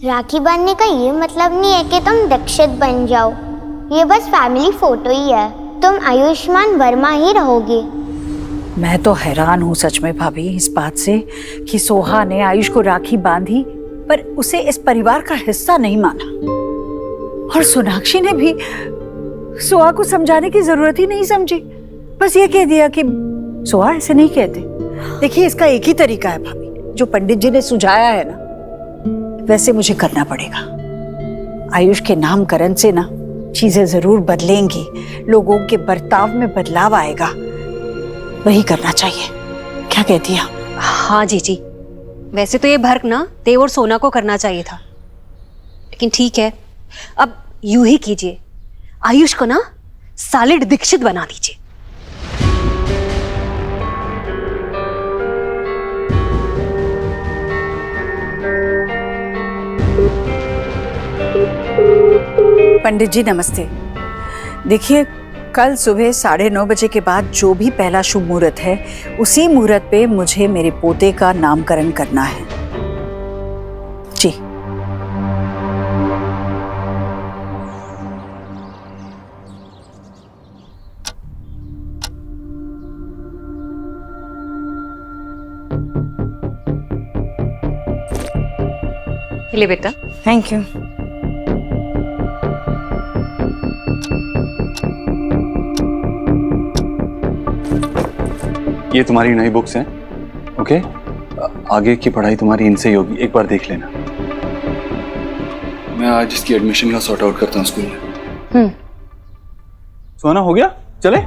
राखी बांधने का ये मतलब नहीं है कि तुम दीक्षित बन जाओ। ये बस फैमिली फोटो ही है। तुम आयुष्मान वर्मा ही रहोगे। मैं तो हैरान हूँ सच में भाभी इस बात से कि सोहा ने आयुष को राखी बांधी पर उसे इस परिवार का हिस्सा नहीं माना। और सोनाक्षी ने भी सोहा को समझाने की जरूरत ही नहीं समझी, बस ये कह दिया कि सोहा ऐसे नहीं कहते। देखिए इसका एक ही तरीका है भाभी, जो पंडित जी ने सुझाया है ना वैसे मुझे करना पड़ेगा। आयुष के नामकरण से ना चीजें जरूर बदलेंगी, लोगों के बर्ताव में बदलाव आएगा, वही करना चाहिए। क्या कहती है? हाँ जीजी, वैसे तो ये भर्क ना देव और सोना को करना चाहिए था, लेकिन ठीक है, अब यूं ही कीजिए, आयुष को ना सॉलिड दीक्षित बना दीजिए। पंडित जी नमस्ते। देखिए कल सुबह 9:30 बजे के बाद जो भी पहला शुभ मुहूर्त है उसी मुहूर्त पे मुझे मेरे पोते का नामकरण करना है जी। ले बेटा। Thank you. ये तुम्हारी नई बुक्स हैं, ओके? आगे की पढ़ाई तुम्हारी इनसे ही होगी, एक बार देख लेना। मैं आज इसकी एडमिशन का सॉर्ट आउट करता हूँ स्कूल में। सोना हो गया, चले?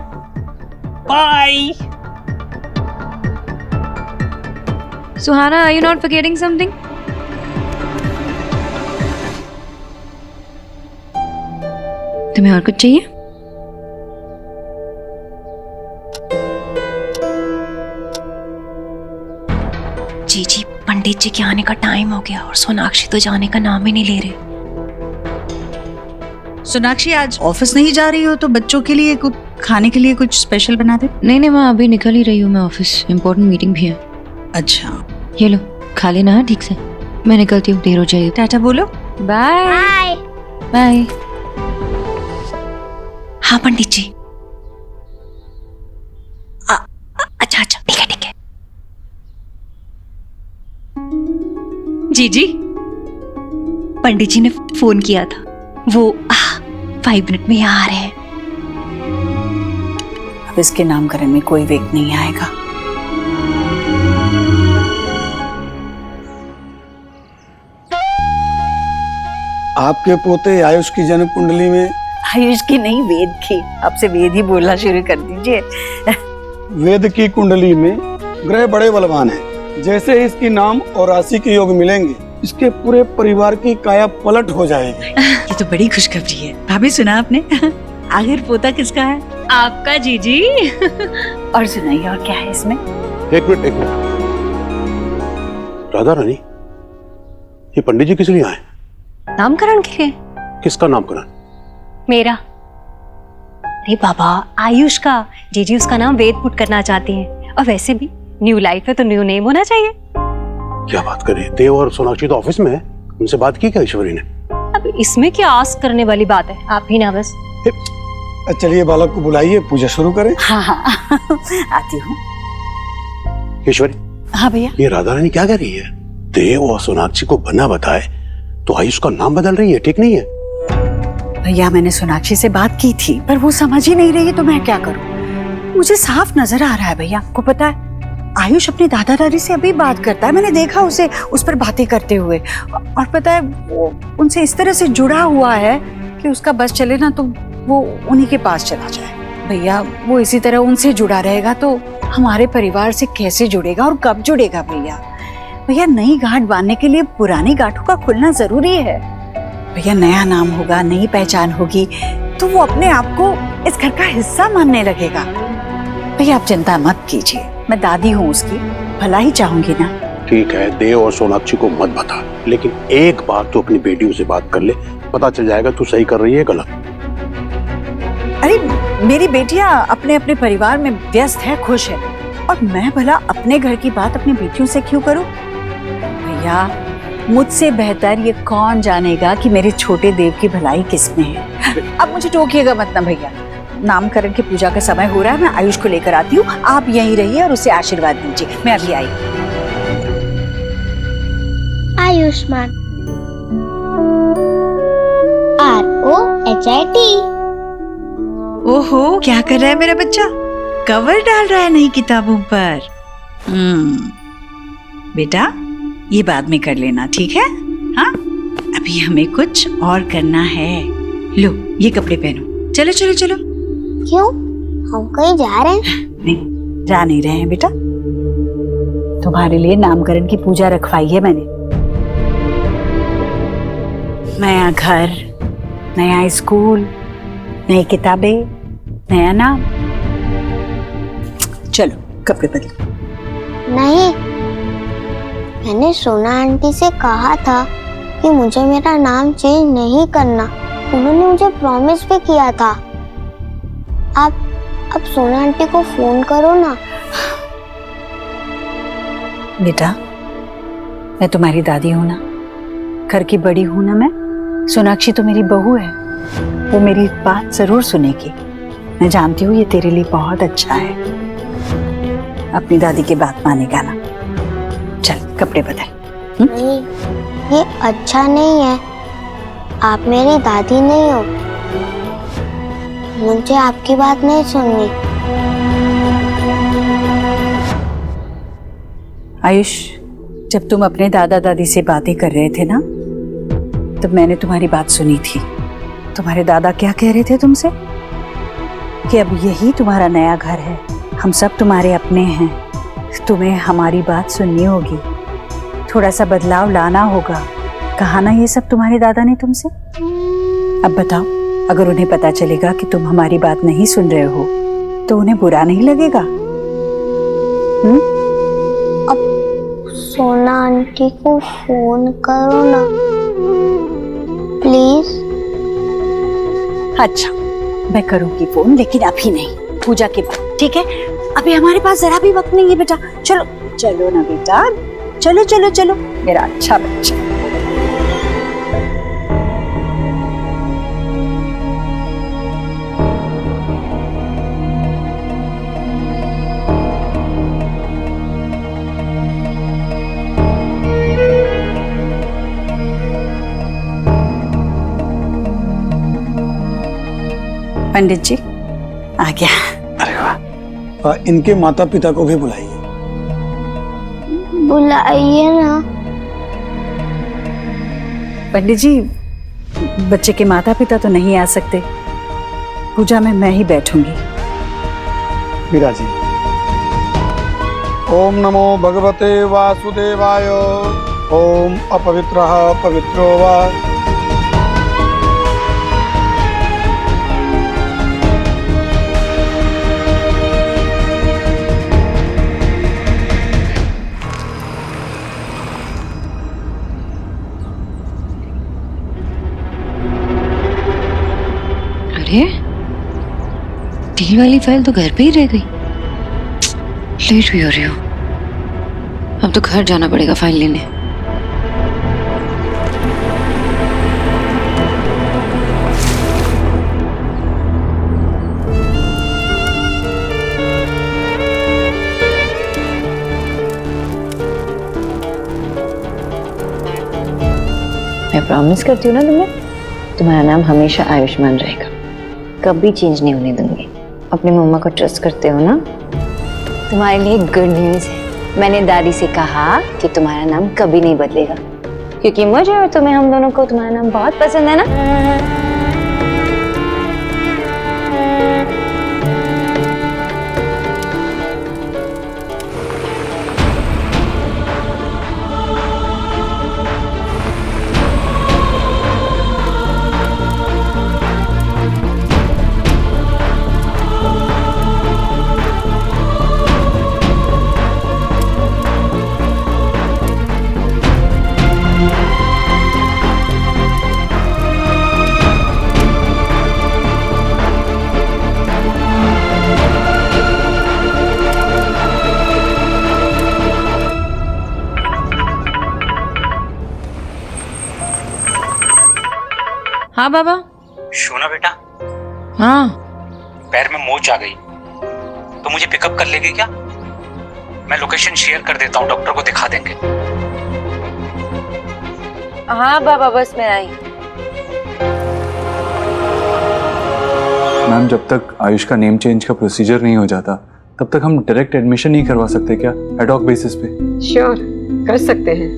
Bye. Suhana, are you not forgetting something? तुम्हें और कुछ चाहिए? जी पंडित जी के आने का टाइम हो गया और सोनाक्षी तो जाने का नाम ही नहीं ले रहे। सोनाक्षी आज ऑफिस नहीं जा रही हो तो बच्चों के लिए कुछ खाने के लिए कुछ स्पेशल बना दे। नहीं मैं अभी निकल ही रही हूँ, मैं ऑफिस, इम्पोर्टेंट मीटिंग भी है। अच्छा ये लो खा लेना है ठीक से, मैं निकलती हूँ, देर हो जाएगी। टाटा बोलो। Bye bye. हाँ पंडित जी। अच्छा ठीक है जी पंडित जी ने फोन किया था, वो 5 मिनट में यहाँ आ रहे हैं। अब इसके नामकरण में कोई वेग नहीं आएगा। आपके पोते आयुष की जन्म कुंडली में आयुष की नहीं वेद की, आपसे वेद ही बोलना शुरू कर दीजिए। वेद की कुंडली में ग्रह बड़े बलवान हैं। जैसे इसकी नाम और राशि के योग मिलेंगे, इसके पूरे परिवार की काया पलट हो जाएगी। ये तो बड़ी खुशखबरी है। भाभी सुना आपने? आखिर पोता किसका है? आपका जीजी। और सुनाइए और क्या है इसमें? एक मिनट राधा रानी, ये पंडित जी किस लिए आए? नामकरण के लिए। किसका नामकरण? मेरा। अरे बाबा, आयुष का। जीजी उसका नाम वेद पुट करना चाहती हैं, और वैसे भी न्यू लाइफ है तो न्यू नेम होना चाहिए। क्या बात करें, देव और सोनाक्षी तो ऑफिस में है, उनसे बात की क्या ईश्वरी ने? अब इसमें क्या आस्क करने वाली बात है, आप ही ना बस। चलिए बालक को बुलाइए, पूजा शुरू करें। हाँ आती हूँ। ईश्वरी। हाँ भैया। ये राधा रानी क्या कह रही है? देव और सोनाक्षी को बना बताए तो आयुष का नाम बदल रही है, ठीक नहीं है? भैया मैंने सोनाक्षी से बात की थी पर वो समझ ही नहीं रही, तो मैं क्या करूं? मुझे साफ नजर आ रहा है भैया, आपको पता है आयुष अपने दादा दादी से अभी बात करता है, मैंने देखा उसे उस पर बातें करते हुए, और पता है वो उनसे इस तरह से जुड़ा हुआ है कि उसका बस चले ना तो वो उन्हीं के पास चला जाए। भैया वो इसी तरह उनसे जुड़ा रहेगा तो हमारे परिवार से कैसे जुड़ेगा और कब जुड़ेगा? भैया नई गांठ बांधने के लिए पुरानी गांठों का खुलना जरूरी है। भैया नया नाम होगा, नई पहचान होगी तो वो अपने आप को इस घर का हिस्सा मानने लगेगा। भैया आप चिंता मत कीजिए, मैं दादी हूँ उसकी, भला ही चाहूंगी ना। ठीक है, देव और सोनाक्षी को मत बता, लेकिन एक बार तो अपनी बेटियों से बात कर ले, पता चल जाएगा तू सही कर रही है गलत। अरे मेरी बेटियां अपने अपने परिवार में व्यस्त है, खुश है, और मैं भला अपने घर की बात अपनी बेटियों से क्यों करूं? भैया मुझसे बेहतर ये कौन जानेगा कि मेरे छोटे देव की भलाई किसमें है। अब मुझे टोकिएगा मत ना भैया, नामकरण की पूजा का समय हो रहा है, मैं आयुष को लेकर आती हूँ, आप यहीं रहिए और उसे आशीर्वाद दीजिए, मैं अभी आई। आयुष्मान, ROHIT। ओहो, क्या कर रहा है मेरा बच्चा? कवर डाल रहा है नई किताबों पर। बेटा ये बाद में कर लेना, ठीक है? हाँ, अभी हमें कुछ और करना है। लो ये कपड़े पहनो, चलो चलो चलो। क्यों, हम कहीं जा रहे हैं? नहीं, जा नहीं रहे हैं बेटा, तुम्हारे लिए नामकरण की पूजा रखवाई है मैंने। नया घर, नया स्कूल, नई किताबें, नया नाम। चलो कपड़े बदलो। नहीं, मैंने सोना आंटी से कहा था कि मुझे मेरा नाम चेंज नहीं करना, उन्होंने मुझे प्रॉमिस भी किया था। आप सोना आंटी को फोन करो ना। बेटा मैं तुम्हारी दादी हूं ना, घर की बड़ी हूं ना मैं। सोनाक्षी तो मेरी बहू है, वो मेरी बात जरूर सुनेगी। मैं जानती हूँ ये तेरे लिए बहुत अच्छा है, अपनी दादी की बात मानेगा ना। चल कपड़े बदल। नहीं, ये अच्छा नहीं है, आप मेरी दादी नहीं हो, मुझे आपकी बात नहीं सुननी। आयुष, जब तुम अपने दादा दादी से बातें कर रहे थे ना, तब मैंने तुम्हारी बात सुनी थी। तुम्हारे दादा क्या कह रहे थे तुमसे? कि अब यही तुम्हारा नया घर है, हम सब तुम्हारे अपने हैं, तुम्हें हमारी बात सुननी होगी, थोड़ा सा बदलाव लाना होगा। कहा ना ये सब तुम्हारे दादा ने तुमसे? अब बताओ, अगर उन्हें पता चलेगा कि तुम हमारी बात नहीं सुन रहे हो तो उन्हें बुरा नहीं लगेगा? अब सोना आंटी को फोन करो ना प्लीज। अच्छा मैं करूंगी फोन, लेकिन अभी नहीं, पूजा के बाद, ठीक है? अभी हमारे पास जरा भी वक्त नहीं है बेटा। चलो चलो ना बेटा, चलो चलो चलो मेरा अच्छा बच्चा। पंडित जी आ गया। अरे वाह, इनके माता पिता को भी बुलाइए। बुलाइए ना। पंडित जी, बच्चे के माता पिता तो नहीं आ सकते, पूजा में मैं ही बैठूंगी। विराजी। ओम नमो भगवते वासुदेवाय। ओम अपवित्रः पवित्रो वा। अरे डील वाली फाइल तो घर पे ही रह गई, लेट भी हो रही हो। अब तो घर जाना पड़ेगा फाइल लेने। मैं प्रॉमिस करती हूँ ना तुम्हें, तुम्हारा नाम हमेशा आयुष्मान रहेगा, कभी चेंज नहीं होने दूंगी। अपनी मम्मा को ट्रस्ट करते हो ना? तुम्हारे लिए गुड न्यूज़ है, मैंने दादी से कहा कि तुम्हारा नाम कभी नहीं बदलेगा, क्योंकि मुझे और तुम्हें, हम दोनों को तुम्हारा नाम बहुत पसंद है ना। हाँ बाबा। सोना बेटा, हाँ पैर में मोच आ गई तो मुझे पिकअप कर लेगी क्या? मैं लोकेशन शेयर कर देता हूँ, डॉक्टर को दिखा देंगे। हाँ बाबा, बस मैं आई। मैम, जब तक आयुष का नेम चेंज का प्रोसीजर नहीं हो जाता तब तक हम डायरेक्ट एडमिशन नहीं करवा सकते क्या, एडॉक बेसिस पे? श्योर, कर सकते हैं,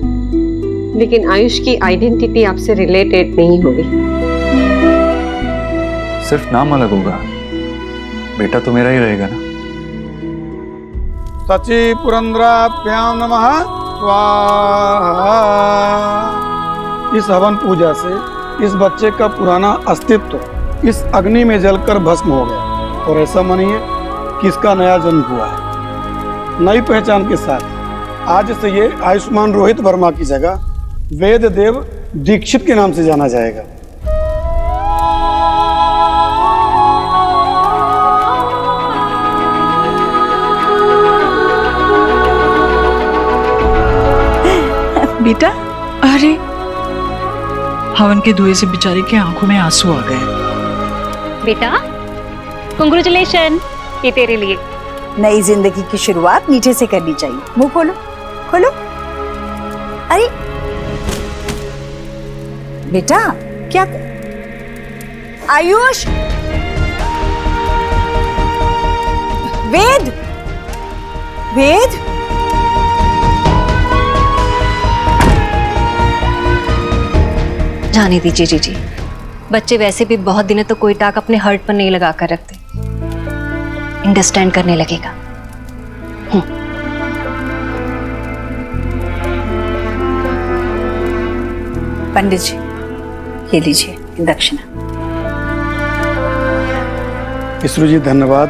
लेकिन आयुष की आइडेंटिटी आपसे रिलेटेड नहीं होगी। सिर्फ नाम अलग होगा, बेटा तो मेरा ही रहेगा ना। सची पुरंद्राभ्याम नमः स्वाहा। इस हवन पूजा से इस बच्चे का पुराना अस्तित्व इस अग्नि में जलकर भस्म हो गया और ऐसा मानिए कि इसका नया जन्म हुआ है, नई पहचान के साथ। आज से ये आयुष्मान रोहित वर्मा की जगह वेद देव दीक्षित के नाम से जाना जाएगा। बेटा, अरे हवन के धुएं से बेचारे की आंखों में आंसू आ गए। बेटा कांग्रेचुलेशन, ये तेरे लिए। नई जिंदगी की शुरुआत नीचे से करनी चाहिए। मुंह खोलो, खोलो। अरे बेटा, क्या आयुष, वेद, वेद, जाने दीजिए जीजी, बच्चे वैसे भी बहुत दिनों तो कोई टाक अपने हर्ट पर नहीं लगा कर रखते, अंडरस्टैंड करने लगेगा। पंडित जी, ये लीजिए दक्षिणा। ईश्वर जी धन्यवाद,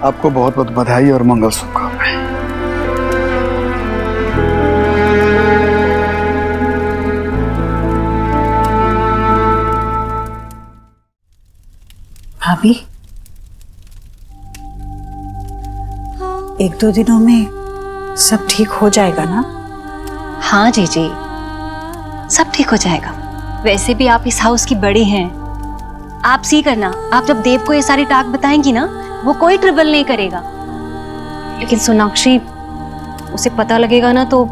आपको बहुत बहुत बधाई और मंगल शुभकामनाएं। भाभी, एक दो दिनों में सब ठीक हो जाएगा ना? हाँ जीजी, सब ठीक हो जाएगा। वैसे भी आप इस हाउस की बड़ी हैं, आप सी करना। आप जब देव को ये सारी टाक बताएंगी ना, वो कोई ट्रबल नहीं करेगा। लेकिन सोनाक्षी, उसे पता लगेगा ना तो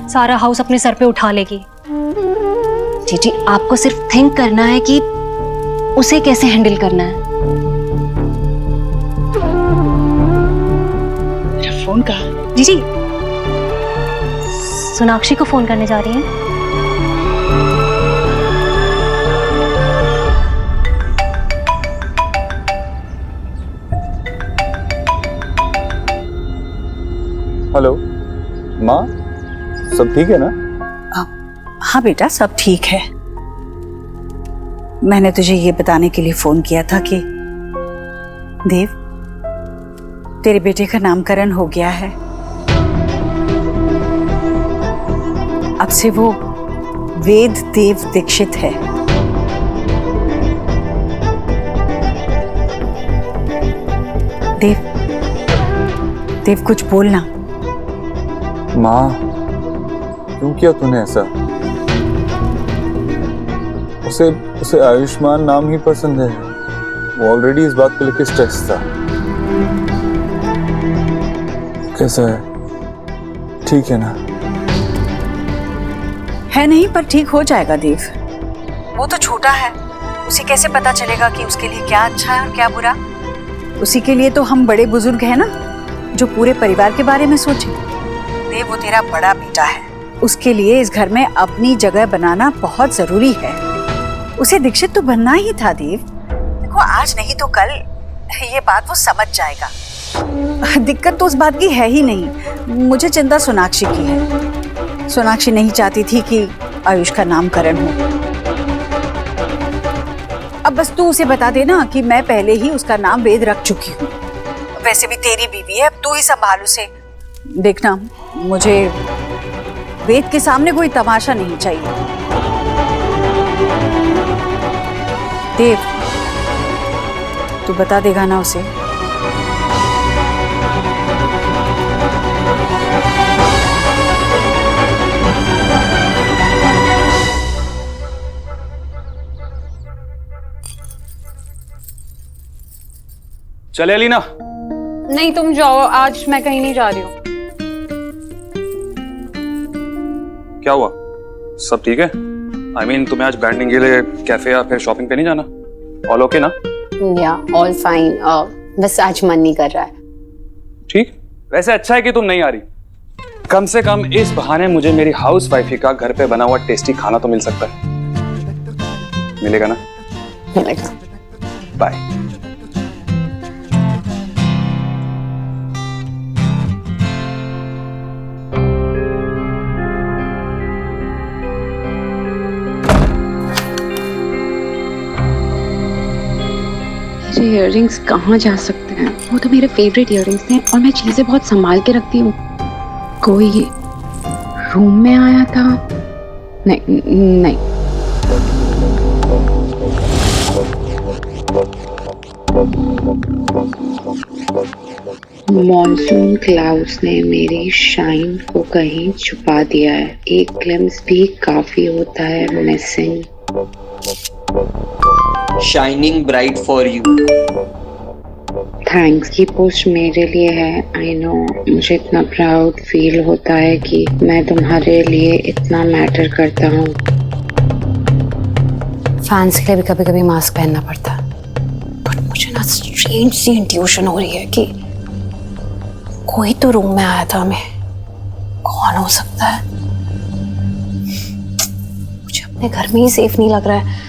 सारा हाउस अपने सर पे उठा लेगी। जीजी, आपको सिर्फ थिंक करना है कि उसे कैसे हैंडल करना है। मेरा फोन कहाँ? जीजी, सोनाक्षी को फोन करने जा रही हैं। हेलो माँ, सब ठीक है ना? हाँ बेटा, सब ठीक है। मैंने तुझे ये बताने के लिए फोन किया था कि देव, तेरे बेटे का नामकरण हो गया है। अब से वो वेद देव दीक्षित है। देव, देव कुछ बोलना। माँ, क्यों किया तूने ऐसा? उसे उसे आयुष्मान नाम ही पसंद है। वो ऑलरेडी इस बात को लेकर स्ट्रेस था। कैसा है? ठीक है ना? है नहीं, पर ठीक हो जाएगा देव। वो तो छोटा है, उसे कैसे पता चलेगा कि उसके लिए क्या अच्छा है और क्या बुरा। उसी के लिए तो हम बड़े बुजुर्ग हैं ना, जो पूरे परिवार के बारे में सोचे। देव, वो तेरा बड़ा बेटा है, उसके लिए इस घर में अपनी जगह बनाना बहुत जरूरी है। उसे दीक्षित तो बनना ही था देव। देखो, आज नहीं तो कल ये बात वो समझ जाएगा। दिक्कत तो उस बात की है ही नहीं, मुझे चिंता सोनाक्षी की है। सोनाक्षी नहीं चाहती थी कि आयुष का नामकरण हो। अब बस तू उसे बता देना कि मैं पहले ही उसका नाम वेद रख चुकी हूँ। वैसे भी तेरी बीवी है, अब तू ही संभाल उसे। देखना, मुझे वेद के सामने कोई तमाशा नहीं चाहिए। देव, तू बता देगा ना उसे? चले अलीना। नहीं तुम जाओ, आज मैं कहीं नहीं जा रही हूँ। क्या हुआ, सब ठीक है? I mean, तुम्हें आज बैंडिंग के लिए कैफे या फिर शॉपिंग पे नहीं जाना? ऑल ओके ना? या ऑल फाइन, बस आज मन नहीं कर रहा है। ठीक, वैसे अच्छा है कि तुम नहीं आ रही। कम से कम इस बहाने मुझे मेरी हाउस वाइफी का घर पे बना हुआ टेस्टी खाना तो मिल सकता है। मिलेगा ना? मिलेगा। बाय। मेरे इयररिंग्स कहाँ जा सकते हैं? वो तो मेरे फेवरेट इयररिंग्स हैं और मैं चीजें बहुत संभाल के रखती हूँ। कोई रूम में आया था? नहीं नहीं। मॉनसून क्लाउड्स ने मेरी शाइन को कहीं छुपा दिया है। एक ग्लिम्स भी काफी होता है missing. Shining bright for you. Thanks की पोस्ट मेरे लिए है। आई नो, मुझे इतना प्राउड फील होता है कि मैं तुम्हारे लिए इतना मैटर करता हूँ। फैंस के लिए भी कभी कभी मास्क पहनना पड़ता है। बट मुझे ना स्ट्रेंज सी इंट्यूशन हो रही है कि कोई तो रूम में आया था हमें। कौन हो सकता है? मुझे अपने घर में ही सेफ नहीं लग रहा है।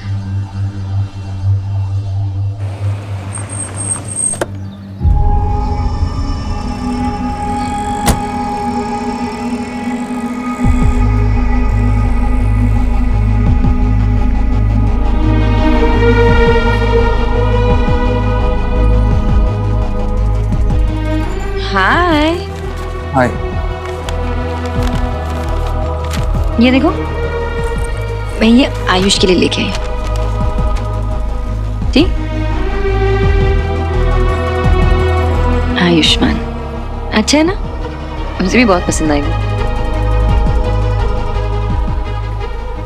हाय। हाय। ये देखो, मैं ये आयुष के लिए लेके आई। ठीक, आयुष्मान अच्छा है ना? मुझे भी बहुत पसंद आएगा।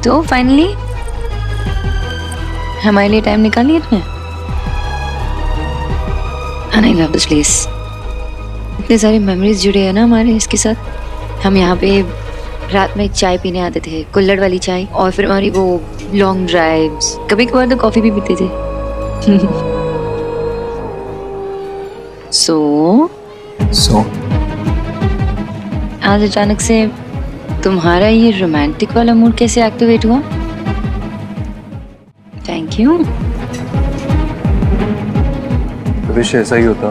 तो फाइनली हमारे लिए टाइम निकाल लिया तुमने। And I love this place. इतने सारे मेमोरीज जुड़े हैं ना हमारे इसके साथ। हम यहाँ पे रात में चाय पीने आते थे, कुल्हड़ वाली चाय, और फिर हमारी वो लॉन्ग ड्राइव्स, कभी कभार तो कॉफी भी पीते थे। सो आज अचानक से तुम्हारा ये रोमांटिक वाला मूड कैसे एक्टिवेट हुआ? Thank you. विश ऐसा ही होता,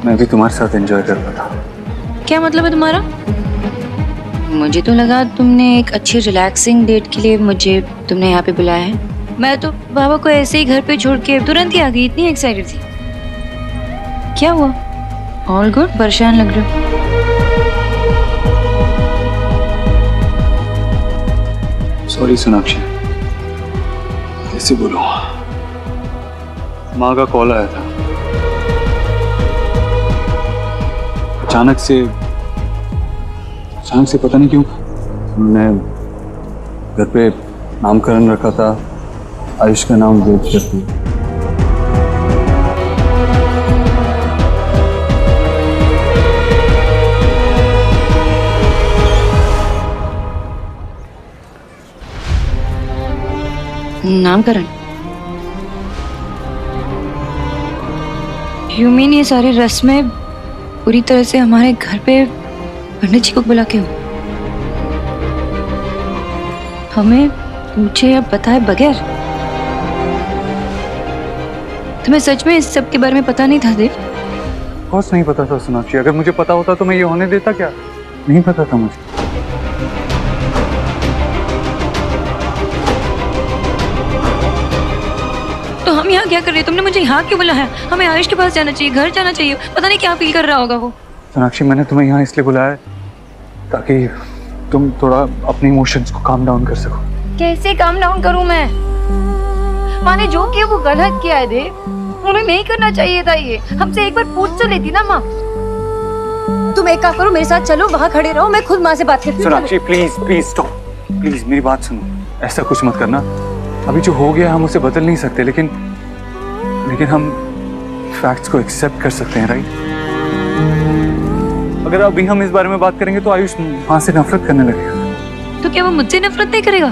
मैं भी तुम्हारे साथ एंजॉय कर रहा था। क्या मतलब है तुम्हारा? मुझे तो लगा तुमने एक अच्छी रिलैक्सिंग डेट के लिए मुझे तुमने यहाँ पे बुलाया है। मैं तो बाबा को ऐसे ही घर पे छोड़ के तुरंत ही आ गई, इतनी एक्साइटेड थी। क्या हुआ? All good? परेशान लग रहे हो। सॉरी सोनाक्षी, कैसे बोलूं, माँ का कॉल आया था। अचानक से पता नहीं क्यों मैं घर पे नामकरण रखा था, आयुष का नाम वेद करती। नामकरण? यू मीन ये सारी रस्में पूरी तरह से हमारे घर पे पंडित जी को बुला के हो? हमें पूछे या बताए बगैर? तुम्हें सच में इस सब के बारे में पता नहीं था देव? कुछ नहीं पता था सोनाक्षी, अगर मुझे पता होता तो मैं ये होने देता क्या? नहीं पता था मुझे। तो हम यहाँ क्या कर रहे हैं? तुमने मुझे यहाँ क्यों बुलाया? हमें आयुष के पास जाना चाहिए, घर जाना चाहिए। पता नहीं क्या फील कर रहा होगा वो। सोनाक्षी, मैंने तुम्हें यहाँ इसलिए बुलाया है ताकि तुम थोड़ा अपने इमोशंस को काम डाउन कर सको। कैसे काम डाउन करूं मैं? माँ ने जो किया वो गलत किया है देव। उन्हें नहीं करना चाहिए था ये। हमसे एक बार पूछ तो लेती ना माँ। तुम एक काम करो, मेरे साथ चलो, वहाँ खड़े रहो, मैं खुद माँ से बात करती हूँ। सोनाक्षी प्लीज स्टॉप, प्लीज मेरी बात सुनो। ऐसा कुछ मत करना। अभी जो हो गया हम उसे बदल नहीं सकते, लेकिन हम फैक्ट्स को एक्सेप्ट कर सकते हैं, राइट? अगर अभी हम इस बारे में बात करेंगे तो आयुष वहां से नफरत करने लगेगा। तो क्या वो मुझसे नफरत नहीं करेगा?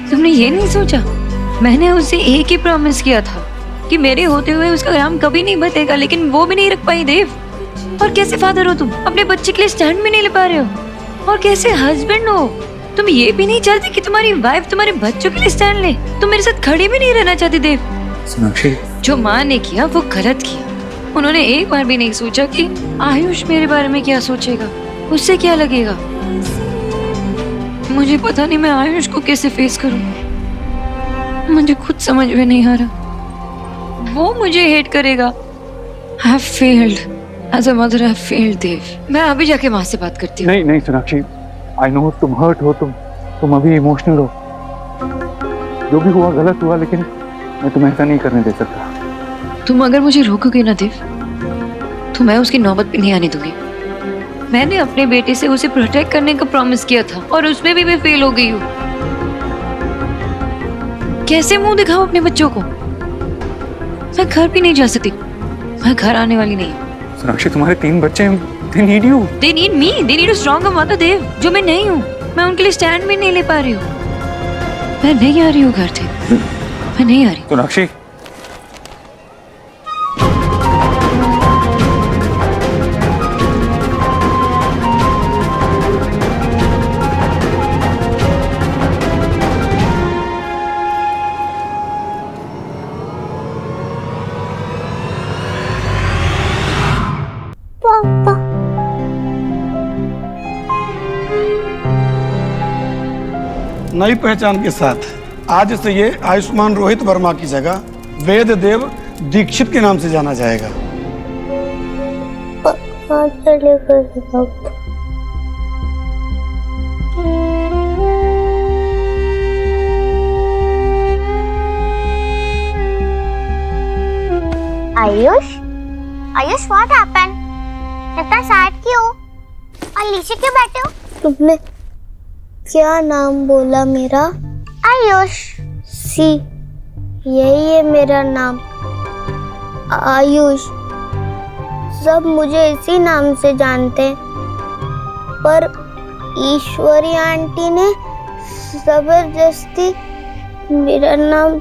तुमने ये नहीं सोचा? मैंने उसे एक ही प्रॉमिस किया था कि मेरे होते हुए उसका नाम कभी नहीं बतेगा, लेकिन वो भी नहीं रख पाई देव। और कैसे फादर हो तुम? अपने बच्चे के लिए स्टैंड भी नहीं ले पा रहे हो। और कैसे हस्बैंड हो? तुम ये भी नहीं चाहते कि तुम्हारी वाइफ तुम्हारे बच्चों के लिए स्टैंड ले? तुम मेरे साथ खड़ी भी नहीं रहना चाहती देव। सोनाक्षी, जो माँ ने किया वो गलत किया। उन्होंने एक बार भी नहीं सोचा कि आयुष मेरे बारे में क्या सोचेगा, उससे क्या लगेगा। मुझे पता नहीं मैं आयुष को कैसे फेस करूं। मुझे खुद समझ में नहीं आ रहा। वो मुझे हेट करेगा। I have failed. As a mother, I have failed, देव। मैं अभी जाके माँ से बात करती हूँ। नहीं नहीं सोनाक्षी, आई नो तुम हर्ट हो, तुम अभी इमोशनल हो। जो भी हुआ गलत हुआ, लेकिन मैं तुम्हें ऐसा नहीं करने दे सकता। तुम अगर मुझे रोकोगे ना देव, तो मैं उसकी नौबत भी नहीं आने दूंगी। मैंने अपने बेटे से उसे प्रोटेक्ट करने का प्रॉमिस किया था और उसमें भी मैं फेल हो गई हूँ। कैसे मुंह दिखाऊं अपने बच्चों को? मैं घर भी नहीं जा सकती। मैं घर आने वाली नहीं हूँ। सोनाक्षी, तुम्हारे 3 बच्चे हैं, they need you. They need me. They need a stronger mother, देव, जो मैं नहीं हूँ। मैं उनके लिए स्टैंड भी नहीं ले पा रही हूँ। मैं नहीं आ रही हूँ घर से। मैं नहीं आ रही। सोनाक्षी, पापा नई पहचान के साथ आज से ये आयुष्मान रोहित वर्मा की जगह वेद देव दीक्षित के नाम से जाना जाएगा। Ayush, Ayush what happened? इतना सैड क्यों? और नीचे क्यों बैठे हो? तुमने क्या नाम बोला मेरा? आयुष। सी, यही है मेरा नाम, आयुष। सब मुझे इसी नाम से जानते हैं, पर ईश्वरी आंटी ने जबरदस्ती मेरा नाम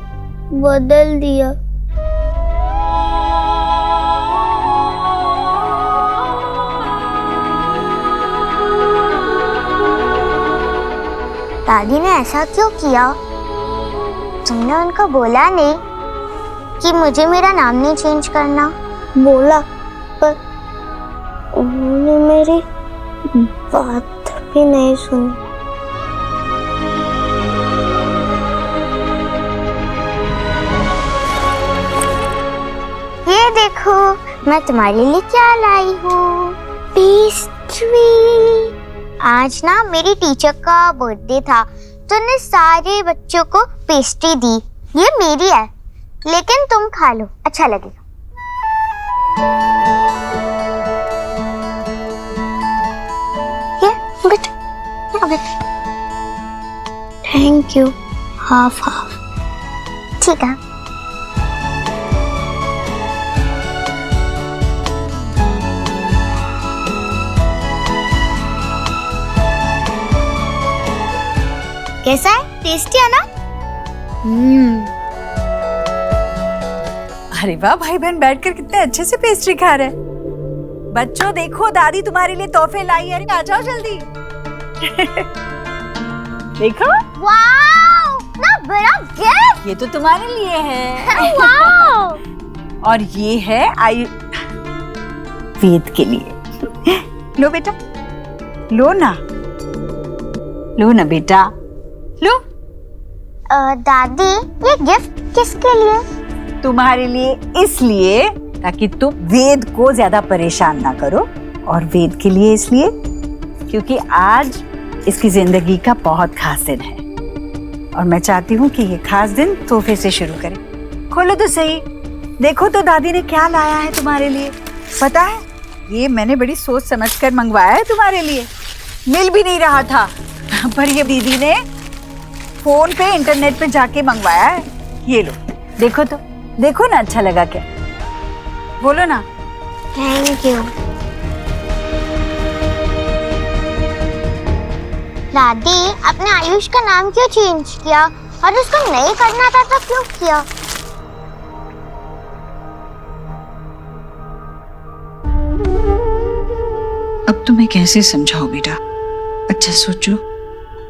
बदल दिया। दादी ने ऐसा क्यों किया? तुमने उनको बोला नहीं कि मुझे मेरा नाम नहीं चेंज करना? बोला, पर उन्होंने मेरी बात भी नहीं सुनी। ये देखो, मैं तुम्हारे लिए क्या लाई हूँ, पेस्ट्री। आज ना मेरी टीचर का बर्थडे था, तो ने सारे बच्चों को पेस्ट्री दी। ये मेरी है, लेकिन तुम खा लो, अच्छा लगेगा। ये थैंक यू। हाफ हाफ, ठीक है। कैसा है? टेस्टी है ना? अरे वाह, भाई बहन बैठकर कितने अच्छे से पेस्ट्री खा रहे हैं। बच्चों देखो, दादी तुम्हारे लिए तोहफे लाई है, आ जाओ जल्दी। देखो, वाओ, ना बड़ा गिफ्ट। ये तो तुम्हारे लिए है। वाओ। और ये है वेद के लिए। लो बेटा, लो ना बेटा, लो। दादी, ये गिफ्ट किसके लिए? तुम्हारे लिए, इसलिए ताकि तुम वेद को ज्यादा परेशान ना करो, और वेद के लिए इसलिए क्योंकि आज इसकी जिंदगी का बहुत खास दिन है, और मैं चाहती हूँ कि ये खास दिन तोहफे से शुरू करें। खोलो तो सही, देखो तो दादी ने क्या लाया है तुम्हारे लिए। पता है, ये मैंने बड़ी सोच समझकर मंगवाया है तुम्हारे लिए। मिल भी नहीं रहा था, पर ये दीदी ने फोन पे इंटरनेट पे जाके मंगवाया है। ये लो, देखो तो, देखो ना, अच्छा लगा क्या? बोलो ना। Thank you. दादी, आपने आयुष का नाम क्यों चेंज किया? और उसको नहीं करना था तो क्यों किया? अब तुम्हें कैसे समझाओ बेटा? अच्छा सोचो,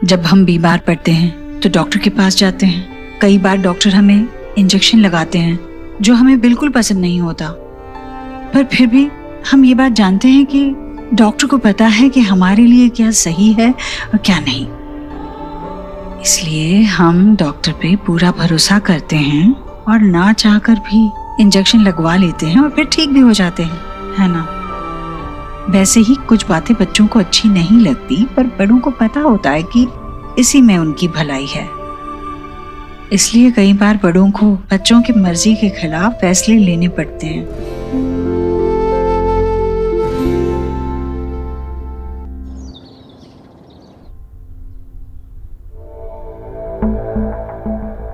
जब हम बीमार पड़ते हैं तो डॉक्टर के पास जाते हैं। कई बार डॉक्टर हमें इंजेक्शन लगाते हैं जो हमें बिल्कुल पसंद नहीं होता, पर फिर भी हम ये बात जानते हैं कि डॉक्टर को पता है कि हमारे लिए क्या सही है और क्या नहीं। इसलिए हम डॉक्टर पे पूरा भरोसा करते हैं और ना चाहकर भी इंजेक्शन लगवा लेते हैं और फिर ठीक भी हो जाते हैं, है ना? वैसे ही कुछ बातें बच्चों को अच्छी नहीं लगती, पर बड़ों को पता होता है कि इसी में उनकी भलाई है। इसलिए कई बार बड़ों को बच्चों की मर्जी के खिलाफ फैसले लेने पड़ते हैं।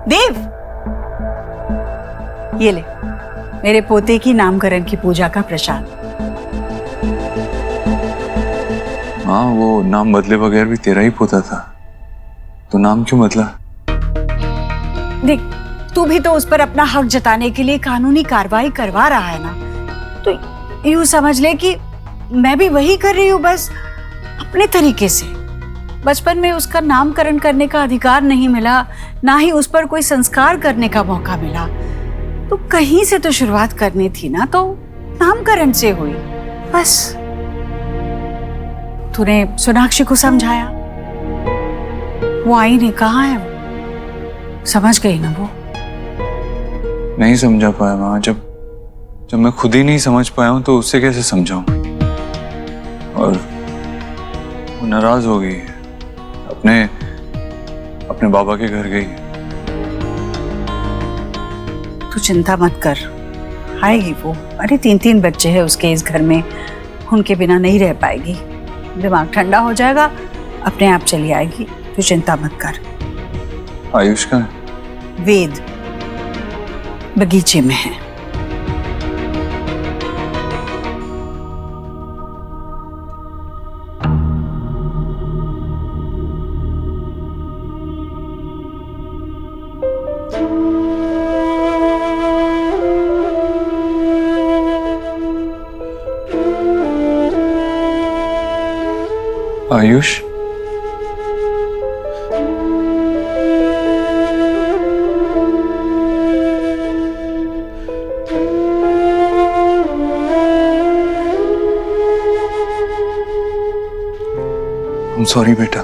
देव, ये ले मेरे पोते की नामकरण की पूजा का प्रसाद। हाँ, वो नाम बदले बगैर भी तेरा ही पोता था, तो नाम क्यों बदला? देख, तू भी तो उस पर अपना हक जताने के लिए कानूनी कार्रवाई करवा रहा है ना, तो यूं समझ ले कि मैं भी वही कर रही हूँ, बस अपने तरीके से। बचपन में उसका नामकरण करने का अधिकार नहीं मिला, ना ही उस पर कोई संस्कार करने का मौका मिला, तो कहीं से तो शुरुआत करनी थी ना, तो नामकरण से हुई बस। तूने सोनाक्षी को समझाया, वो आई नहीं, कहाँ है वो? समझ गई ना वो? नहीं समझा पाया माँ। जब मैं खुद ही नहीं समझ पाया हूँ तो उससे कैसे समझाऊं? और वो नाराज हो गई, अपने बाबा के घर गई। तू चिंता मत कर, आएगी वो। अरे 3 बच्चे हैं उसके इस घर में, उनके बिना नहीं रह पाएगी। दिमाग ठंडा हो जाएगा, अपने आप चली आएगी, तू चिंता मत कर। आयुष का वेद बगीचे में है। आयुष, I'm sorry बेटा,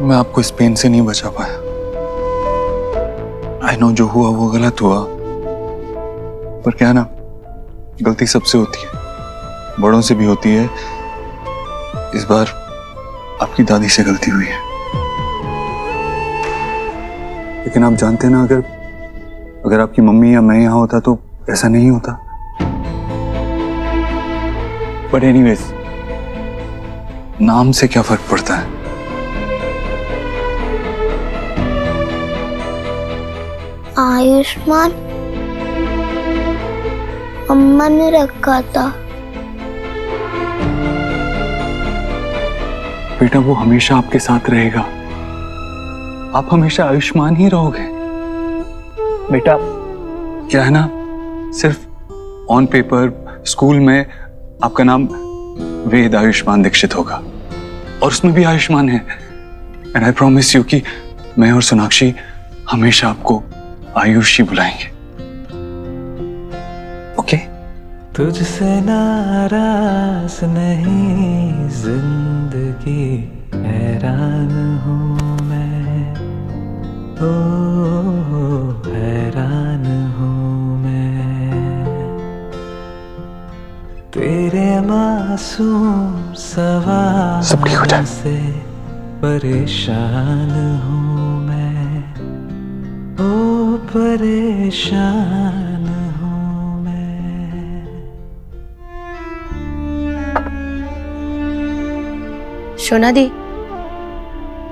मैं आपको इस पेन से नहीं बचा पाया। I know जो हुआ वो गलत हुआ, पर क्या ना, गलती सबसे होती है, बड़ों से भी होती है। इस बार आपकी दादी से गलती हुई है, लेकिन आप जानते हैं ना, अगर आपकी मम्मी या मैं यहाँ होता तो ऐसा नहीं होता। बट एनीवेज, नाम से क्या फर्क पड़ता है? आयुष्मान अम्मा ने रखा था। बेटा, वो हमेशा आपके साथ रहेगा, आप हमेशा आयुष्मान ही रहोगे। बेटा, क्या है ना, सिर्फ ऑन पेपर स्कूल में आपका नाम वेद आयुष्मान दीक्षित होगा, और उसमें भी आयुष्मान है। एंड आई प्रॉमिस यू कि मैं और सोनाक्षी हमेशा आपको आयुष ही बुलाएंगे। ओके? तुझसे नाराज नहीं जिंदगी, हैरान हूँ मैं, ओ हैरान हूँ मैं, तेरे मासूम सवाल से परेशान हूँ मैं, ओ परेशान हूँ मैं। शोना दी,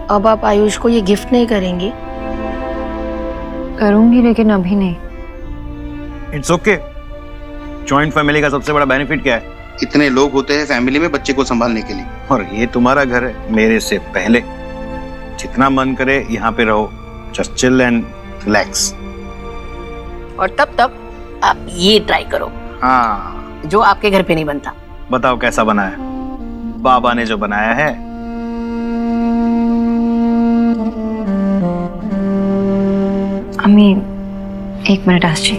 अब आप आयुष को ये गिफ्ट नहीं करेंगी? करूंगी, लेकिन अभी नहीं। इट्स ओके, जॉइंट फैमिली का सबसे बड़ा बेनिफिट क्या है? इतने लोग होते हैं फैमिली में बच्चे को संभालने के लिए। और ये तुम्हारा घर है मेरे से पहले। जितना मन करे यहाँ पे रहो, जस्ट चिल एंड रिलैक्स। और तब तक आप ये ट्राई करो। हाँ, जो आपके घर पे नहीं बनता। बताओ कैसा बना है? बाबा ने जो बनाया है। अम्मी, एक मिनट आस जी।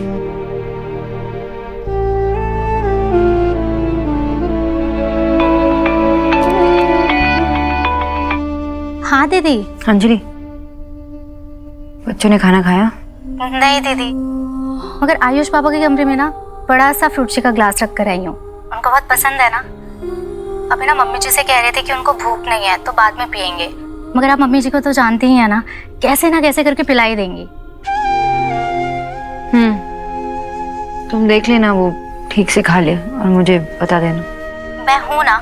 हाँ दीदी। अंजलि, बच्चों ने खाना खाया? नहीं दीदी, मगर आयुष पापा के कमरे में ना बड़ा सा फ्रूट शी का ग्लास रख कर आई हूँ। उनको बहुत पसंद है ना। अभी ना मम्मी जी से कह रहे थे कि उनको भूख नहीं है तो बाद में पियेंगे, मगर आप मम्मी जी को तो जानते ही है ना, कैसे ना कैसे करके पिला ही देंगी। तुम देख लेना, वो ठीक से खा ले और मुझे बता देना। मैं हूँ ना,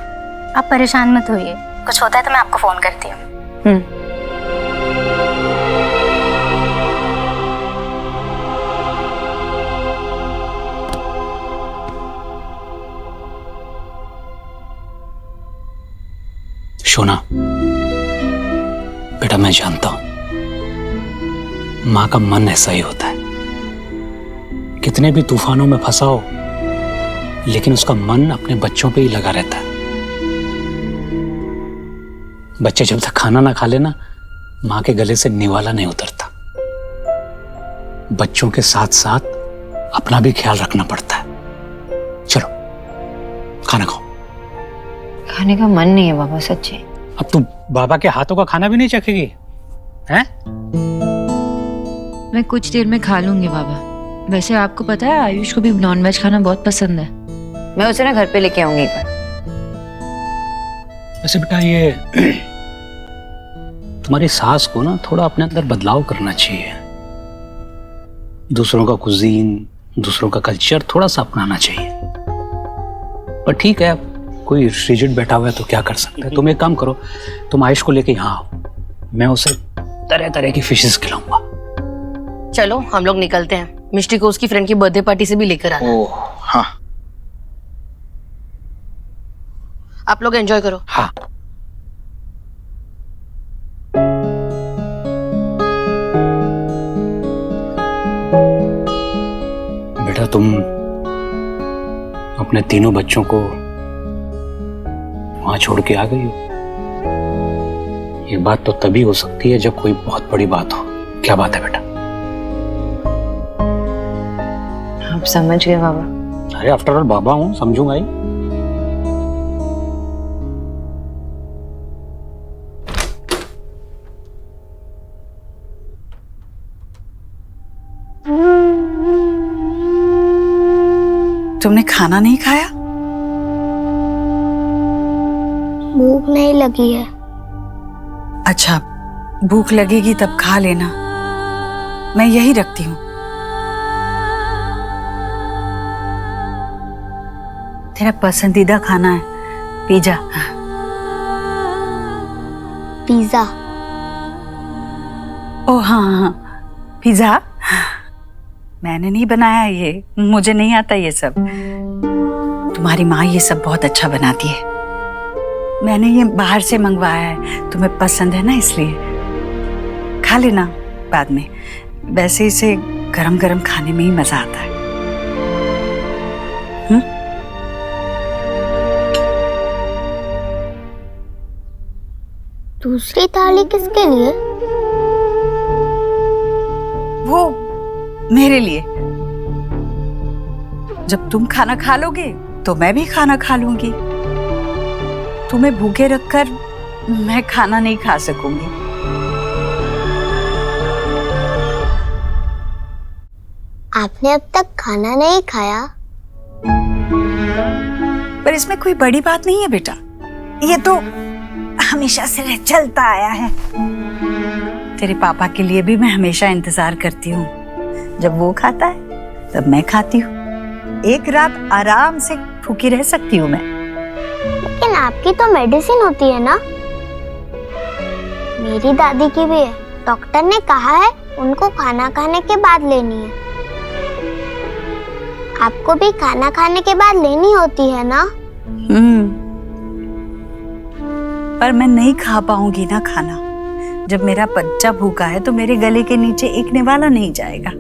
आप परेशान मत होइए। कुछ होता है तो मैं आपको फोन करती हूँ। शोना बेटा, मैं जानता हूं मां का मन ऐसा ही होता है। कितने भी तूफानों में फंसा हो, लेकिन उसका मन अपने बच्चों पे ही लगा रहता है। बच्चे जब तक खाना ना खा लेना, मां के गले से निवाला नहीं उतरता। बच्चों के साथ साथ अपना भी ख्याल रखना पड़ता है। चलो खाना खाओ। खाने का मन नहीं है बाबा, सच्ची। अब तू बाबा के हाथों का खाना भी नहीं चखेगी हैं? मैं कुछ देर में खा लूंगी बाबा। वैसे आपको पता है आयुष को भी नॉनवेज खाना बहुत पसंद है। मैं उसे ना घर पे लेके आऊंगी एक बार। वैसे बेटा, ये तुम्हारी सास को ना थोड़ा अपने अंदर बदलाव करना चाहिए। दूसरों का कुजीन, दूसरों का कल्चर थोड़ा सा अपनाना चाहिए। पर ठीक है, कोई रिजिड बैठा हुआ है तो क्या कर सकते हैं। तुम एक काम करो, तुम आयुष को लेके यहाँ आओ, मैं उसे तरह तरह की फिशेस खिलाऊंगा। चलो हम लोग निकलते हैं। मिष्टी को उसकी फ्रेंड की बर्थडे पार्टी से भी लेकर आना। ओह हाँ, आप लोग एंजॉय करो। हाँ। बेटा, तुम अपने तीनों बच्चों को वहां छोड़ के आ गई हो। ये बात तो तभी हो सकती है जब कोई बहुत बड़ी बात हो। क्या बात है बेटा? आप समझ गए बाबा? अरे आफ्टर ऑल बाबा हूं, समझूंगा ही। तुमने खाना नहीं खाया? भूख नहीं लगी है। अच्छा, भूख लगेगी तब खा लेना, मैं यही रखती हूँ। तेरा पसंदीदा खाना है पिज्जा। पिज्जा? ओ हाँ हाँ, पिज्जा मैंने नहीं बनाया, ये मुझे नहीं आता ये सब। तुम्हारी माँ ये सब बहुत अच्छा बनाती है। मैंने ये बाहर से मंगवाया है, तुम्हें पसंद है ना इसलिए। खा लेना बाद में। वैसे इसे गरम गरम खाने में ही मजा आता है। दूसरी थाली किसके लिए? वो मेरे लिए। जब तुम खाना खा लोगे तो मैं भी खाना खा लूंगी। तुम्हें भूखे रखकर मैं खाना नहीं खा सकूंगी। आपने अब तक खाना नहीं खाया? पर इसमें कोई बड़ी बात नहीं है बेटा, ये तो हमेशा से चलता आया है। तेरे पापा के लिए भी मैं हमेशा इंतजार करती हूँ। जब वो खाता है तब मैं खाती हूँ। एक रात आराम से भूखी रह सकती हूँ मैं। लेकिन आपकी तो मेडिसिन होती है ना? मेरी दादी की भी है। डॉक्टर ने कहा है उनको खाना खाने के बाद लेनी है। आपको भी खाना खाने के बाद लेनी होती है ना? पर मैं नहीं खा पाऊंगी ना खाना। जब मेरा बच्चा भूखा है तो मेरे गले के नीचे एक निवाला नहीं जाएगा।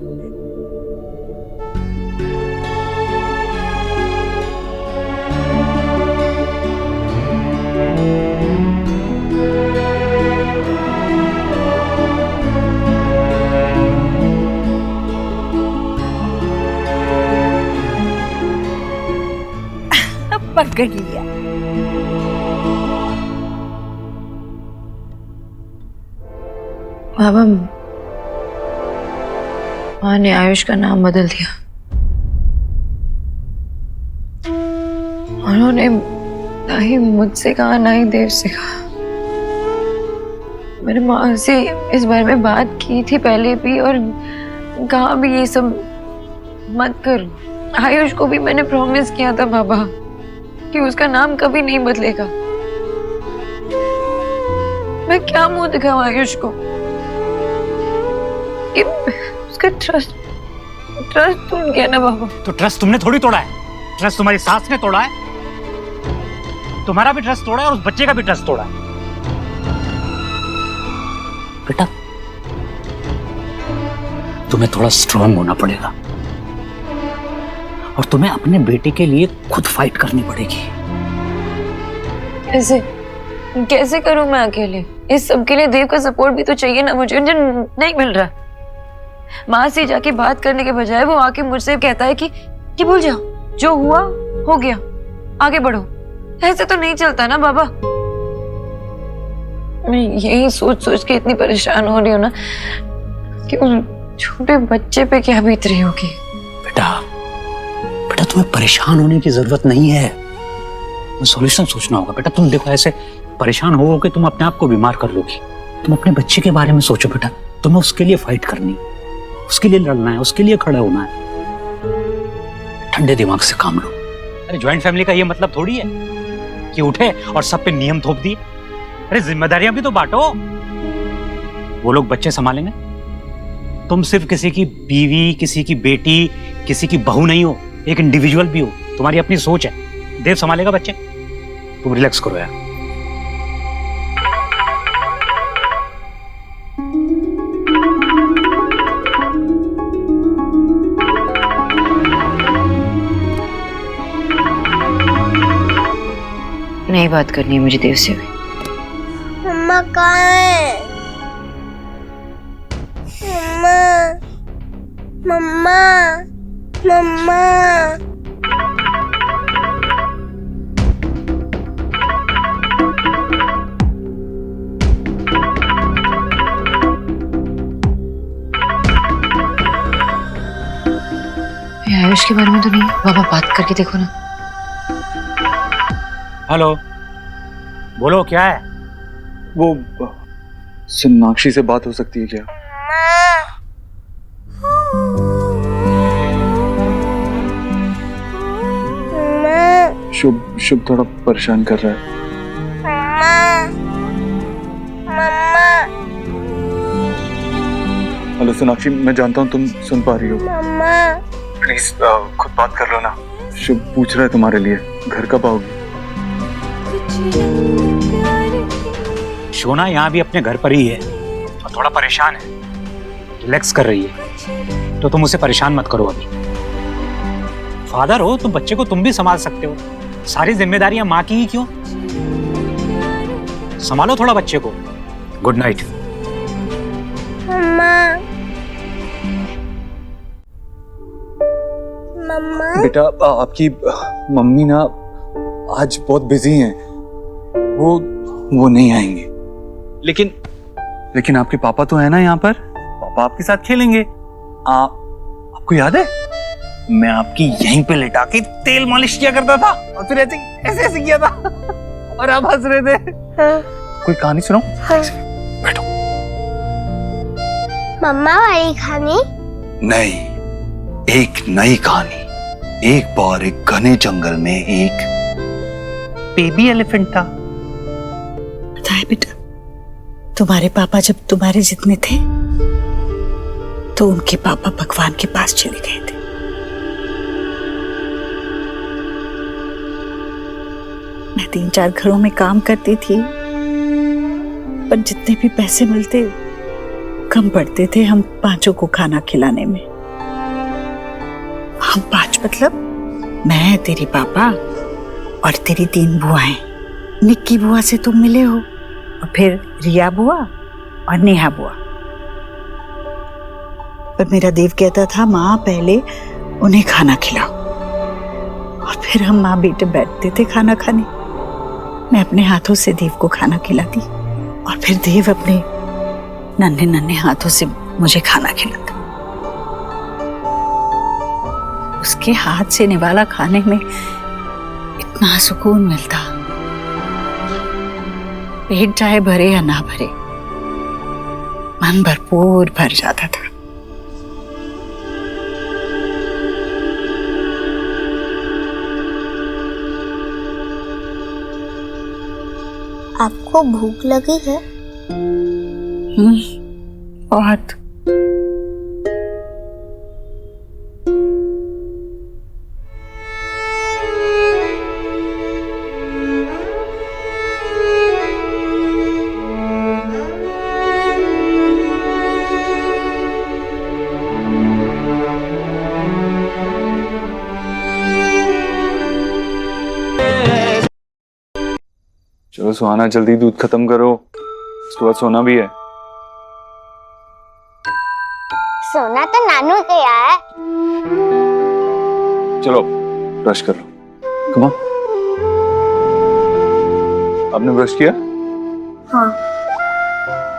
पकड़ लिया। बाबा, माँ ने आयुष का नाम बदल दिया। उन्होंने ना ही मुझसे कहा ना ही देव से कहा। मेरे माँ से इस बारे में बात की थी पहले भी और कहा भी ये सब मत करो। आयुष को भी मैंने प्रॉमिस किया था बाबा कि उसका नाम कभी नहीं बदलेगा। मैं क्या मुंह दिखाऊं आयुष को कि उसका ट्रस्ट टूट गया ना बाबा। तो ट्रस्ट तुमने थोड़ी तोड़ा है, ट्रस्ट तुम्हारी सास ने तोड़ा है। तुम्हारा भी ट्रस्ट तोड़ा है और उस बच्चे का भी ट्रस्ट तोड़ा है। बेटा, तुम्हें थोड़ा स्ट्रांग होना पड़ेगा और तुम्हें अपने बेटे के लिए खुद फाइट करनी पड़ेगी। कैसे करूं मैं अकेले? इस सब के लिए देव का सपोर्ट भी तो चाहिए ना मुझे, जो नहीं मिल रहा। माँ से जाके बात करने के बजाय वो आके मुझसे कहता है कि भूल जाओ, जो हुआ हो गया, आगे बढ़ो। ऐसे तो नहीं चलता ना बाबा। मैं यही सोच सोच के इतनी परेशान हो रही हूँ ना कि उस छोटे बच्चे पे क्या बीत रही होगी। बेटा, तुम्हें परेशान होने की जरूरत नहीं है, सॉल्यूशन सोचना होगा। बेटा तुम देखो, ऐसे परेशान होगे तुम अपने आप को बीमार कर लोगी। तुम अपने बच्चे के बारे में सोचो बेटा। तुम्हें उसके लिए फाइट करनी, उसके लिए लड़ना है, उसके लिए खड़ा होना है। ठंडे दिमाग से काम लो। अरे ज्वाइंट फैमिली का ये मतलब थोड़ी है कि उठे और सब पे नियम थोप दिए। अरे जिम्मेदारियां भी तो बांटो। वो लोग बच्चे संभालेंगे, तुम सिर्फ किसी की बीवी, किसी की बेटी, किसी की बहू नहीं हो, एक इंडिविजुअल भी हो। तुम्हारी अपनी सोच है। देव संभालेगा बच्चे, तुम रिलैक्स करो यार। नहीं बात करनी है मुझे देव से भी। मम्मा कहाँ है? मम्मा, मम्मा, आयुष के बारे में तो नहीं? बाबा बात करके देखो ना। हेलो, बोलो क्या है? वो सोनाक्षी से बात हो सकती है क्या? शुभ थोड़ा परेशान कर रहा है। मम्मा, हेलो सोनाक्षी, मैं जानता हूँ तुम सुन पा रही हो। मम्मा, प्लीज खुद बात कर लो ना। शुभ पूछ रहा है तुम्हारे लिए, घर कब आओगी? शोना यहाँ भी अपने घर पर ही है और थोड़ा परेशान है, रिलैक्स कर रही है। तो तुम उसे परेशान मत करो। अभी फादर हो तुम, बच्चे को तुम भी संभाल सकते हो। सारी जिम्मेदारियां माँ की ही क्यों? संभालो थोड़ा बच्चे को। Good night. मम्मा, बेटा आपकी मम्मी ना आज बहुत बिजी हैं, वो नहीं आएंगे। लेकिन आपके पापा तो है ना यहाँ पर, पापा आपके साथ खेलेंगे। आपको याद है मैं आपकी यहीं पे लेटा के तेल मालिश किया करता था और फिर ऐसे किया था और आप हंस रहे थे। कोई कहानी सुनाऊं? बैठो। मम्मा वाली कहानी? नहीं, एक नई कहानी। एक बार एक घने जंगल में एक बेबी एलिफेंट था। पता है बेटा, तुम्हारे पापा जब तुम्हारे जितने थे तो उनके पापा भगवान के पास चले गए थे। मैं 3-4 घरों में काम करती थी, पर जितने भी पैसे मिलते कम पड़ते थे हम 5 को खाना खिलाने में। हम 5 मतलब मैं, तेरी पापा और तेरी 3 बुआएं। निक्की बुआ से तुम मिले हो, और फिर रिया बुआ और नेहा बुआ। पर मेरा देव कहता था माँ पहले उन्हें खाना खिलाओ, और फिर हम माँ बेटे बैठते थे खाना खाने। मैं अपने हाथों से देव को खाना खिलाती, और फिर देव अपने नन्हे नन्हे हाथों से मुझे खाना खिलाता। उसके हाथ से निवाला खाने में इतना सुकून मिलता, पेट चाहे भरे या ना भरे, मन भरपूर भर जाता था। आपको भूख लगी है? बहुत। चलो सुहाना, जल्दी दूध खत्म करो, उसके बाद सोना भी है। सोना तो नानू गया है। चलो ब्रश कर लो, कम ऑन। आपने ब्रश किया? हाँ।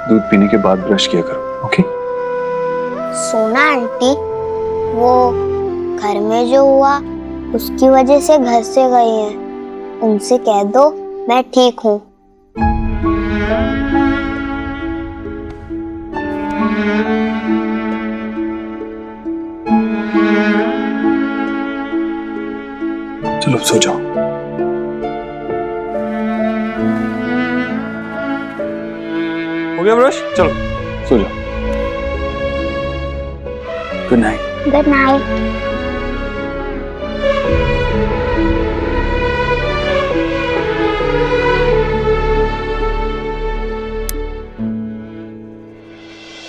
दूध पीने के बाद ब्रश किया करो, ओके? सोना आंटी, वो घर में जो हुआ उसकी वजह से घर से गई हैं। उनसे कह दो मैं ठीक हूँ। चलो सो जाओ। हो गया ब्रश? चलो सो जाओ। Good night. Good night.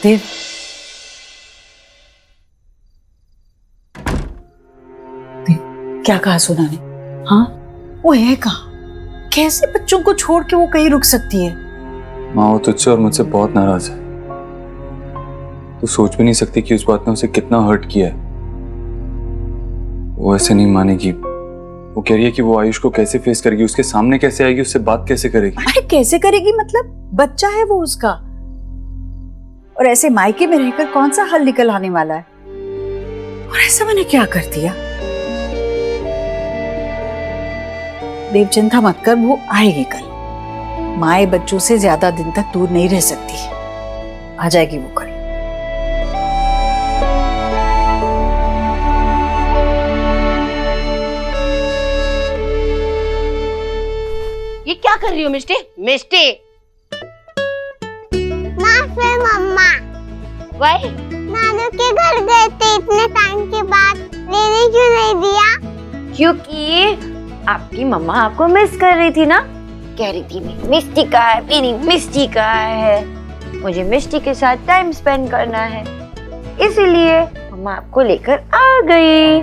Dev, क्या कहा सोना ने? हाँ, वो है कहाँ? कैसे बच्चों को छोड़ के वो कहीं रुक सकती है? माँ वो तुझसे और मुझसे बहुत नाराज है। तू सोच भी नहीं सकती कि उस बात ने उसे कितना हर्ट किया है। वो ऐसे नहीं मानेगी। वो कह रही है कि वो आयुष को कैसे फेस करेगी, उसके सामने कैसे आएगी, उससे बात कैसे करेगी। अरे कैसे करेगी मतलब? बच्चा है वो उसका, और ऐसे मायके में रहकर कौन सा हल निकल आने वाला है? और ऐसा मैंने क्या कर दिया? देव चिंता मत कर, वो आएगी कल। माए बच्चों से ज्यादा दिन तक दूर नहीं रह सकती, आ जाएगी वो कल। ये क्या कर रही हो मिष्टी? मिष्टी मम्मा, वही नानू के घर गए थे इतने टाइम के बाद, लेने क्यों नहीं दिया? क्योंकि आपकी मम्मा आपको मिस कर रही थी ना। कह रही थी मिष्टी कहाँ है, मेरी मिष्टी कहाँ है, मुझे मिष्टी के साथ टाइम स्पेंड करना है, इसीलिए मम्मा आपको लेकर आ गई।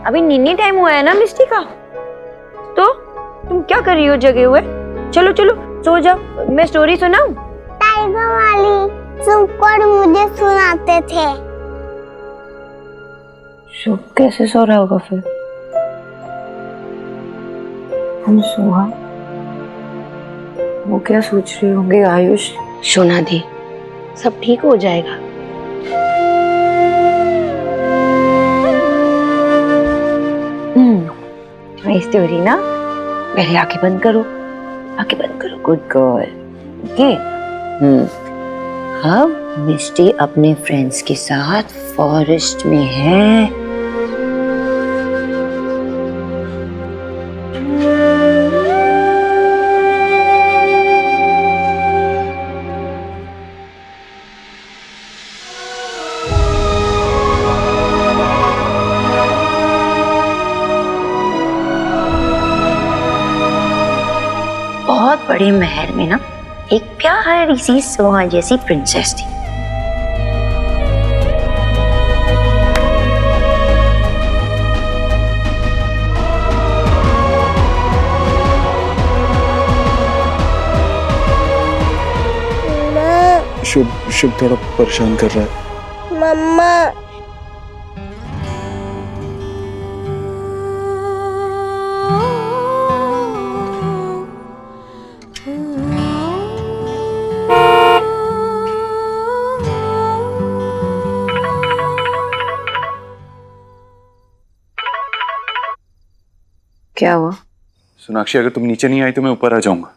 अभी नीनी टाइम हुआ है ना मिष्टी का, तो तुम क्या कर रही हो जगे हुए? चलो चलो सो जाओ, मैं स्टोरी सुनाऊं? टाइगर वाली सुपर मुझे सुनाते थे। शुभ कैसे सो रहा होगा फिर? हम सोहा, वो क्या सोच रहे होंगे? आयुष सोना दी, सब ठीक हो जाएगा। तुम्हारी स्टोरी ना, पहले आंखें बंद करो, आंखें बंद करो, गुड गर्ल। ओके। अब मिष्टी अपने फ्रेंड्स के साथ फॉरेस्ट में है। बहुत बड़े महल में ना एक प्यारी सी सोहा जैसी प्रिंसेस थी। शुभ शुभ थोड़ा परेशान कर रहा है। मम्मा क्या हुआ? सोनाक्षी, अगर तुम नीचे नहीं आई तो मैं ऊपर आ जाऊंगा।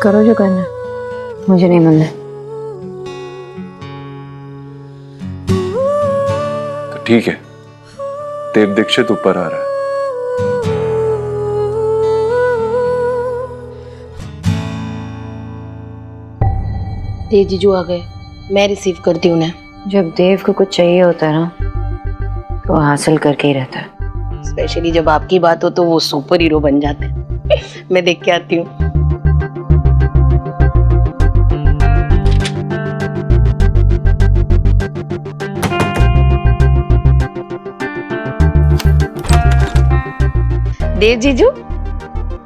करो जो करना, मुझे नहीं मन है। तो ठीक है, देव दीक्षित ऊपर आ रहा है। देव जीजू आ गए, मैं रिसीव करती हूँ उन्हें। जब देव को कुछ चाहिए होता है ना तो वो हासिल करके ही रहता है। स्पेशली जब आपकी बात हो तो वो सुपर हीरो बन जाते हैं। मैं देख के आती हूँ। देव जीजू,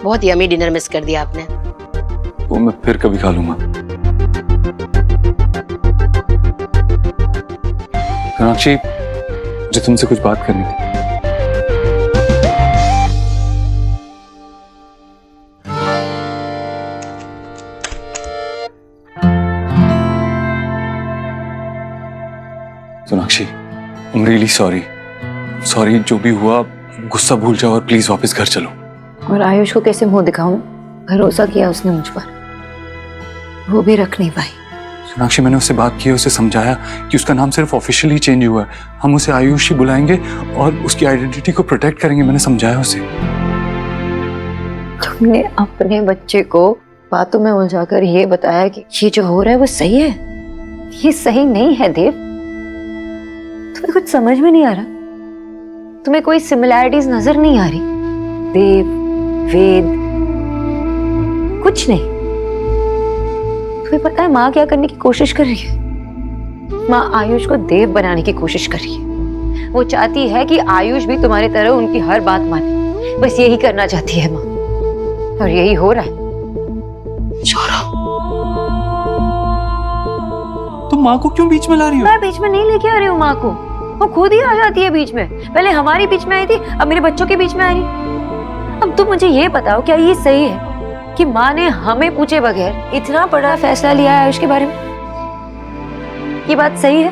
बहुत यमी डिनर मिस कर दिया आपने। वो मैं फिर कभी खा लूंगा। सोनाक्षी, मुझे तुमसे कुछ बात करनी थी। Sonakshi, I am really sorry. Sorry, जो भी हुआ गुस्सा भूल जाओ और प्लीज वापस घर चलो। और आयुष को कैसे मुंह दिखाऊं? भरोसा किया उसने मुझ पर, वो भी रख नहीं पाई। सोनाक्षी, मैंने उससे बात की, उसे समझाया कि उसका नाम सिर्फ ऑफिशियली चेंज हुआ है, हम उसे आयुष ही बुलाएंगे और उसकी आइडेंटिटी को प्रोटेक्ट करेंगे। मैंने समझाया उसे। तुमने अपने बच्चे को बातों में उलझाकर ये बताया कि ये जो हो रहा है वो सही है। ये सही नहीं है देव। तुम्हें कुछ समझ में नहीं आ रहा? तुम्हें कोई सिमिलैरिटीज नजर नहीं आ रही? देव, वेद, कुछ नहीं। तुम्हें पता है माँ क्या करने की कोशिश कर रही है? माँ आयुष को देव बनाने की कोशिश कर रही है। वो चाहती है कि आयुष भी तुम्हारी तरह उनकी हर बात माने। बस यही करना चाहती है माँ, और यही हो रहा है। तुम माँ को क्यों बीच में ला रही हो? मैं बीच में नहीं लेके आ रही हूँ माँ को, वो खुद ही आ जाती है बीच में। पहले हमारी बीच में आई थी, अब मेरे बच्चों के बीच में आ रही। अब तुम मुझे ये बताओ, क्या ये सही है कि माँ ने हमें पूछे बगैर इतना बड़ा फैसला लिया है आयुष के बारे में? ये बात सही है?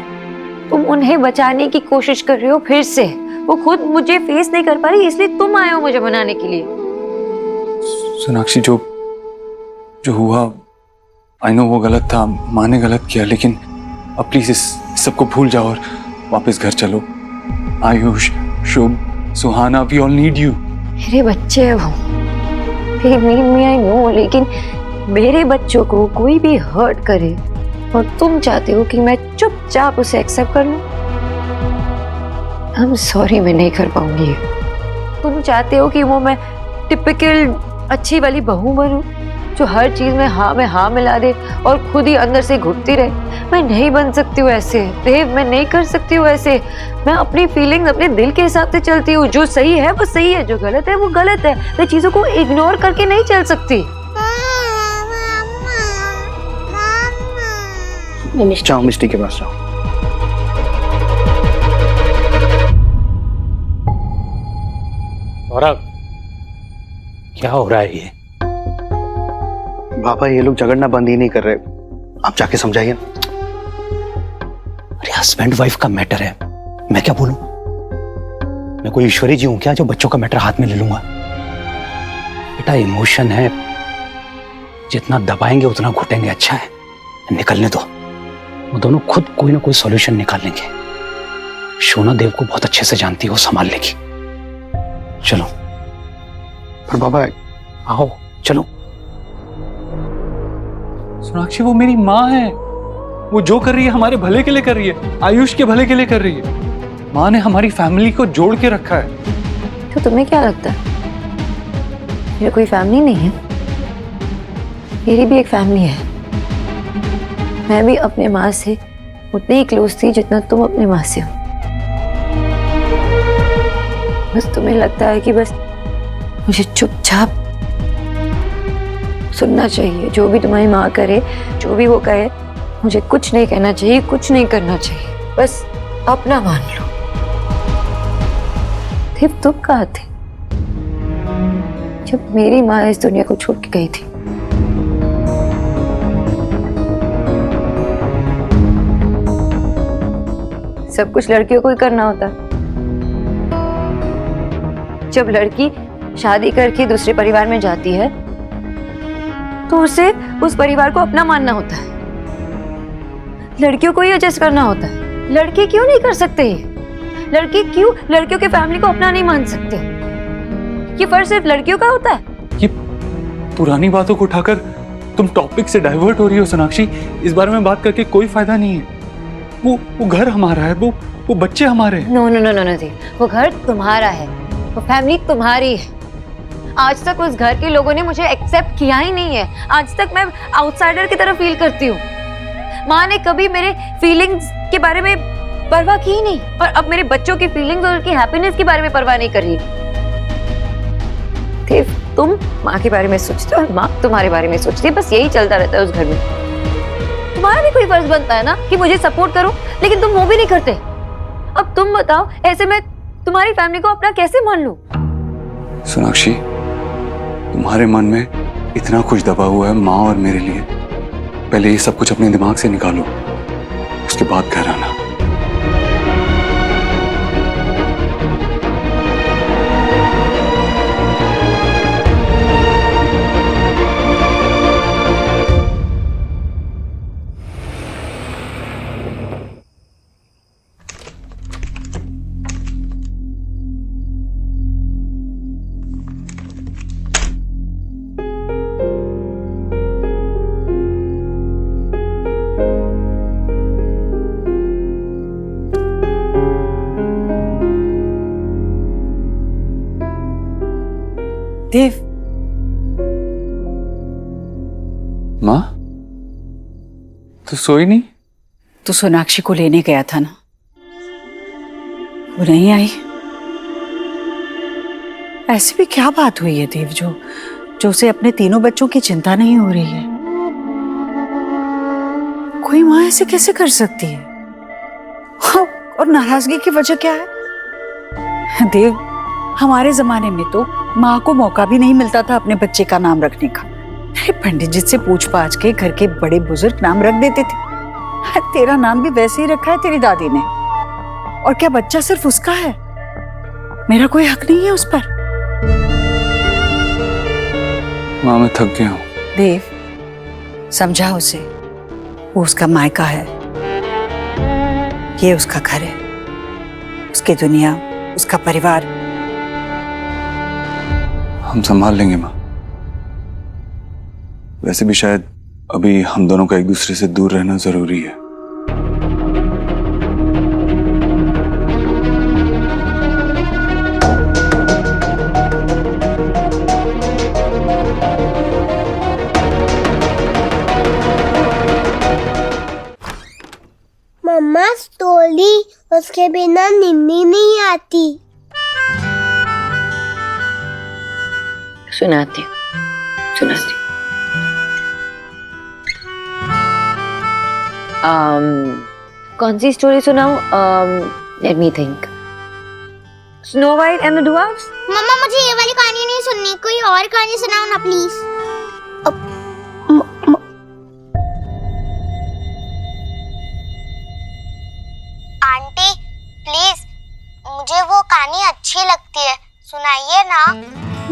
तुम उन्हें बचाने की कोशिश कर रहे हो फिर से। वो खुद मुझे फेस नहीं कर पा रही, इसलिए तुम आए हो मुझे बनाने के लिए। सोनाक्षी, जो हुआ आई नो वो गलत था, माँ ने गलत किया, लेकिन अब प्लीज इस सबको भूल जाओ और वापस घर चलो। आयुष, शुभ, सुहाना, वी ऑल नीड यू। मेरे बच्चे हैं वो, they need me, I know, लेकिन मेरे बच्चों को कोई भी हर्ट करे और तुम चाहते हो कि मैं चुपचाप उसे एक्सेप्ट कर लूं? I'm sorry, मैं नहीं कर पाऊंगी। तुम चाहते हो कि वो मैं टिपिकल अच्छी वाली बहू बनूं जो हर चीज में हाँ मिला दे और खुद ही अंदर से घुटती रहे? मैं नहीं बन सकती हूँ ऐसे देव, मैं नहीं कर सकती हूँ ऐसे। मैं अपनी फीलिंग्स अपने दिल के हिसाब से चलती हूँ। जो सही है वो सही है, जो गलत है वो गलत है। मैं चीजों को इग्नोर करके नहीं चल सकती। जाओ मिस्टी के पास जाओ। सौरभ, क्या हो रहा है ये? पापा, ये लोग झगड़ना बंद ही नहीं कर रहे, आप जाके समझाइए। अरे हस्बैंड वाइफ का मैटर है, मैं क्या बोलूं? मैं कोई ईश्वरी जी हूं क्या जो बच्चों का मैटर हाथ में ले लूंगा? बेटा, इमोशन है, जितना दबाएंगे उतना घुटेंगे। अच्छा है, निकलने दो, वो दोनों खुद कोई ना कोई सॉल्यूशन निकाल लेंगे। शोना देव को बहुत अच्छे से जानती है, वो संभाल लेगी। चलो। पर बाबा, आओ चलो। सोनाक्षी, वो मेरी माँ है, वो जो कर रही है हमारे भले के लिए कर रही है, आयुष के भले के लिए कर रही है। माँ ने हमारी फैमिली को जोड़ के रखा है। तो तुम्हें क्या लगता है मेरा कोई फैमिली नहीं है? मेरी भी एक फैमिली है। मैं भी अपने माँ से उतनी ही क्लोज थी जितना तुम अपने माँ से हो। बस तुम्हें लगता है कि बस मुझे चुपचाप सुनना चाहिए, जो भी तुम्हारी माँ करे, जो भी वो कहे, मुझे कुछ नहीं कहना चाहिए, कुछ नहीं करना चाहिए, बस अपना मान लो। सिर्फ तुम कहाँ थे जब मेरी माँ इस दुनिया को छोड़ के गई थी? सब कुछ लड़कियों को ही करना होता है। जब लड़की शादी करके दूसरे परिवार में जाती है तो उसे उस परिवार को अपना मानना होता है। लड़कियों को ही एडजस्ट करना होता है। लड़के क्यों नहीं कर सकते? लड़के क्यों लड़कियों के फैमिली को अपना नहीं मान सकते? ये फर्ज सिर्फ लड़कियों का होता है? ये पुरानी बातों को उठाकर तुम टॉपिक से डाइवर्ट हो रही हो सोनाक्षी। इस बारे में बात करके कोई फायदा नहीं है। वो घर हमारा है, वो बच्चे हमारे हैं। No no no no no, वो घर तुम्हारा है, वो फैमिली तुम्हारी है। आज तक उस घर के लोगों ने मुझे एक्सेप्ट किया ही नहीं है। आज तक मैं आउटसाइडर की तरह फील करती हूँ। माँ ने कभी मेरे फीलिंग्स के बारे में परवाह की ही नहीं, और अब मेरे बच्चों की फीलिंग्स और उनकी हैप्पीनेस के बारे में परवाह नहीं कर रही। तुम माँ के बारे में सोचते हो और माँ तुम्हारे बारे में सोचती है। बस यही चलता रहता है उस घर में। तुम्हारा भी कोई फर्ज बनता है ना कि मुझे सपोर्ट करो, लेकिन तुम वो भी नहीं करते। अब तुम बताओ, ऐसे में तुम्हारी फैमिली को अपना कैसे मान लूं? सोनाक्षी, तुम्हारे मन में इतना कुछ दबा हुआ है माँ और मेरे लिए। पहले ये सब कुछ अपने दिमाग से निकालो, उसके बाद घर आना। देव, माँ तो सोई नहीं? तो सोनाक्षी को लेने गया था ना, वो नहीं आई। ऐसी भी क्या बात हुई है देव जो उसे अपने तीनों बच्चों की चिंता नहीं हो रही है? कोई माँ ऐसे कैसे कर सकती है? हाँ, और नाराजगी की वजह क्या है? देव, हमारे जमाने में तो माँ को मौका भी नहीं मिलता था अपने बच्चे का नाम रखने का। अरे पंडित जी से पूछ पाछ के घर के बड़े बुजुर्ग नाम रख देते थे। तेरा नाम भी वैसे ही रखा है तेरी दादी ने। और क्या बच्चा सिर्फ उसका है? मेरा कोई हक नहीं है उस पर? माँ मैं थक गया हूँ। देव, समझा उसे, वो उसका मायका है, ये उसका घर है, उसकी दुनिया, उसका परिवार। हम संभाल लेंगे माँ। वैसे भी शायद अभी हम दोनों का एक दूसरे से दूर रहना जरूरी है। मम्मा, स्टोरी उसके बिना नींद नहीं आती। सुनाती हूँ। कौन सी स्टोरी सुनाऊं? Let me think. Snow white and the dwarfs. मम्मा, मुझे ये वाली कहानी नहीं सुननी, कोई और कहानी सुनाओ ना प्लीज। आंटी प्लीज, मुझे वो कहानी अच्छी लगती है, सुनाइए ना।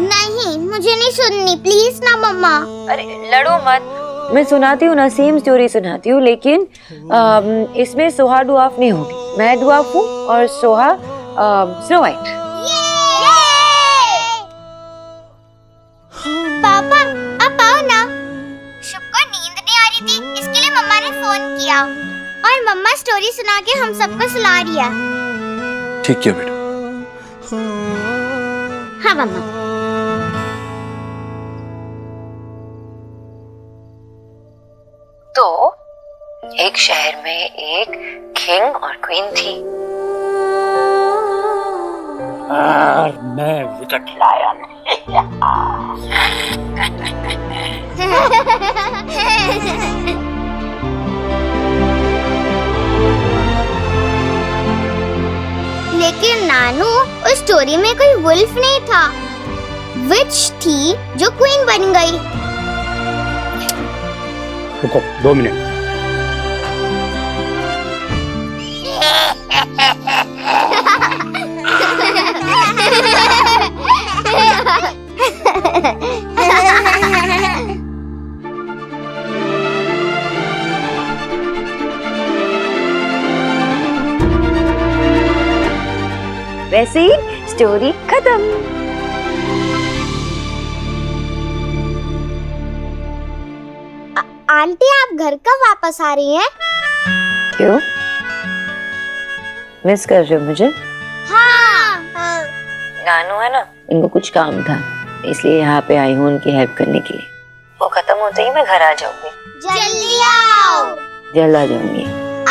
नहीं, मुझे नहीं सुननी, प्लीज ना मम्मा। अरे लड़ो मत, मैं सुनाती हूँ ना, सेम स्टोरी सुनाती हूँ, लेकिन इसमें सोहा ड्वार्फ नहीं होगी। मैं ड्वार्फ हूँ और सोहा स्नो वाइट। पापा, आप आओ ना। शुभ को नींद नहीं आ रही थी, इसके लिए मम्मा ने फोन किया और मम्मा स्टोरी सुना के हम सबको सुला रही है। ठीक किया बेटा। हाँ मम्मा। तो एक शहर में एक किंग और क्वीन थी और मैं विकेट लाया लेकिन नानू, उस स्टोरी में कोई वुल्फ नहीं था, विच थी जो क्वीन बन गई। रुको 2 मिनट। वैसे ही स्टोरी खत्म। आंटी, आप घर कब वापस आ रही हैं? क्यों, मिस कर रहे हो मुझे? हाँ। नानू है ना, इनको कुछ काम था इसलिए यहाँ पे आई हूँ उनकी हेल्प करने के लिए। वो खत्म होते ही मैं घर आ जाऊंगी। जल्दी आओ। जल्द आ जाऊंगी।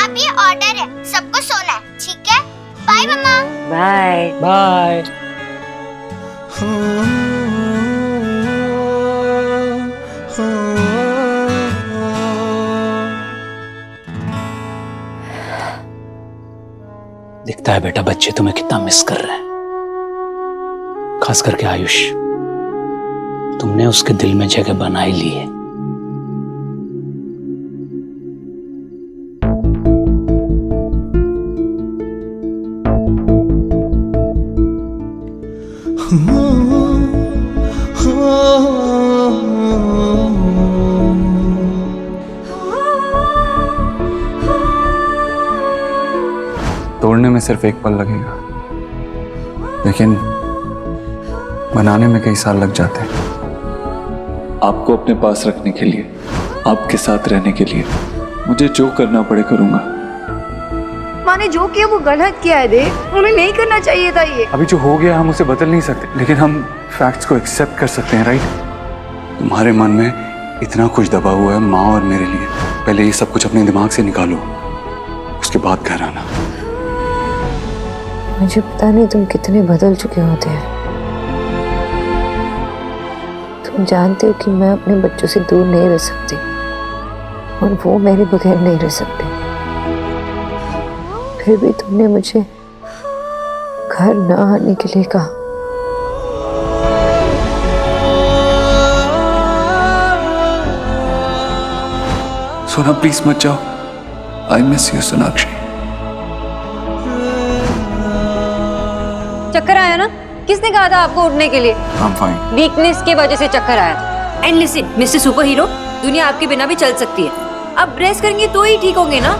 अब ये ऑर्डर है, सबको सोना है, ठीक है? बाय मम्मा। Bye bye. दिखता है बेटा बच्चे तुम्हें कितना मिस कर रहे हैं, खास करके आयुष। तुमने उसके दिल में जगह बना ही ली है। तोड़ने में सिर्फ एक पल लगेगा, लेकिन बनाने में कई साल लग जाते हैं। आपको अपने पास रखने के लिए, आपके साथ रहने के लिए मुझे जो करना पड़े करूंगा। माँ ने जो किया वो गलत किया है देव, उन्हें नहीं करना चाहिए था ये। अभी जो हो गया हम उसे बदल नहीं सकते, लेकिन हम फैक्ट्स को एक्सेप्ट कर सकते हैं, राइट? तुम्हारे मन में इतना कुछ दबा हुआ है माँ और मेरे लिए। पहले ये सब कुछ अपने दिमाग से निकालो, उसके बाद घर आना। मुझे पता नहीं तुम कितने बदल चुके होते हैं। तुम जानते हो कि मैं अपने बच्चों से दूर नहीं रह सकती और वो मेरे बगैर नहीं रह सकते। फिर भी तुमने मुझे घर न आने के लिए कहा। सोना प्लीज मत जाओ, आई मिस यू सोनाक्षी। चक्कर आया ना? किसने कहा था आपको उठने के लिए? I'm fine. वीकनेस की वजह से चक्कर आया था। And listen mister super hero, दुनिया आपके बिना भी चल सकती है। अब रेस्ट करेंगे तो ही ठीक होंगे ना।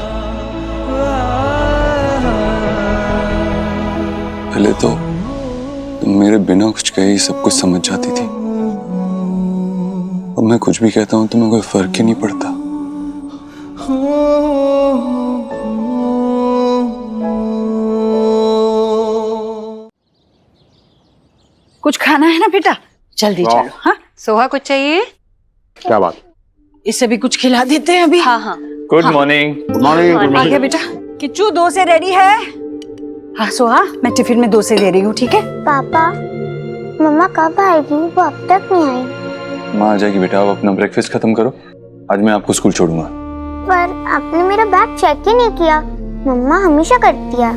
पहले तो तुम मेरे बिना कुछ कहे ही सब कुछ समझ जाती थी, अब मैं कुछ भी कहता हूँ तुम्हें कोई फर्क ही नहीं पड़ता। कुछ खाना है ना बेटा? जल्दी चलो। हाँ सोहा, कुछ चाहिए? क्या बात? इससे भी कुछ खिला देते हैं अभी। हाँ हाँ। Good morning. Good morning. आ गया बेटा। किच्चू 2 से रेडी है? हाँ सोहा, मैं टिफिन में 2 से दे रही हूँ, ठीक है? पापा, मम्मा कब आएगी? वो अब तक नहीं आई। माँ आ जाएगी बेटा, आप अपना ब्रेकफास्ट खत्म करो, आज मैं आपको स्कूल छोड़ूंगा। पर आपने मेरा बैग चेक ही नहीं किया, मम्मा हमेशा करती है।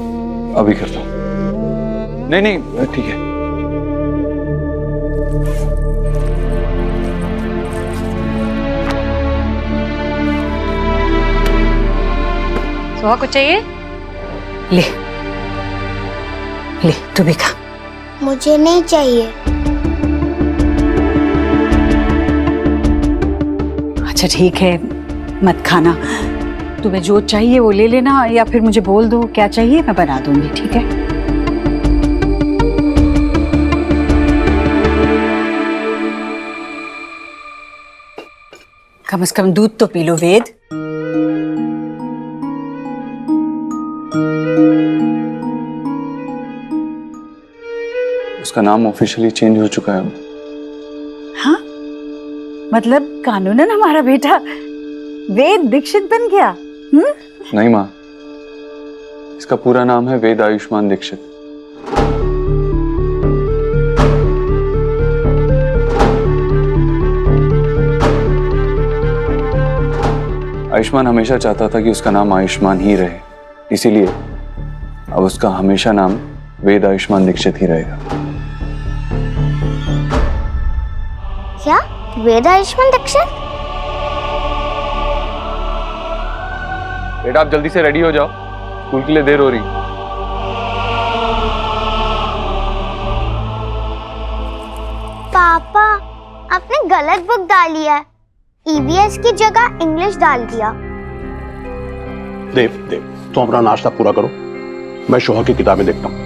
अभी करता हूँ। नहीं ठीक है। सोहा, कुछ चाहिए? ले ले, तू भी खा। मुझे नहीं चाहिए। अच्छा ठीक है, मत खाना। तुम्हें जो चाहिए वो ले लेना, या फिर मुझे बोल दो क्या चाहिए, मैं बना दूंगी, ठीक है? कम से कम दूध तो पी लो वेद। उसका नाम ऑफिशियली चेंज हो चुका है। हाँ, मतलब कानूनन हमारा बेटा वेद दीक्षित बन गया। नहीं माँ, इसका पूरा नाम है वेद आयुष्मान दीक्षित। आयुष्मान हमेशा चाहता था कि उसका नाम आयुष्मान ही रहे, इसीलिए अब उसका हमेशा नाम वेद आयुष्मान दीक्षित ही रहेगा। क्या वेद आयुष्मान दीक्षित? बेटा आप जल्दी से रेडी हो जाओ, स्कूल के लिए देर हो रही। पापा, आपने गलत बुक डाली है। ईवीएस की जगह इंग्लिश डाल दिया। देव तुम अपना नाश्ता पूरा करो, मैं शोहा की किताबें देखता हूँ।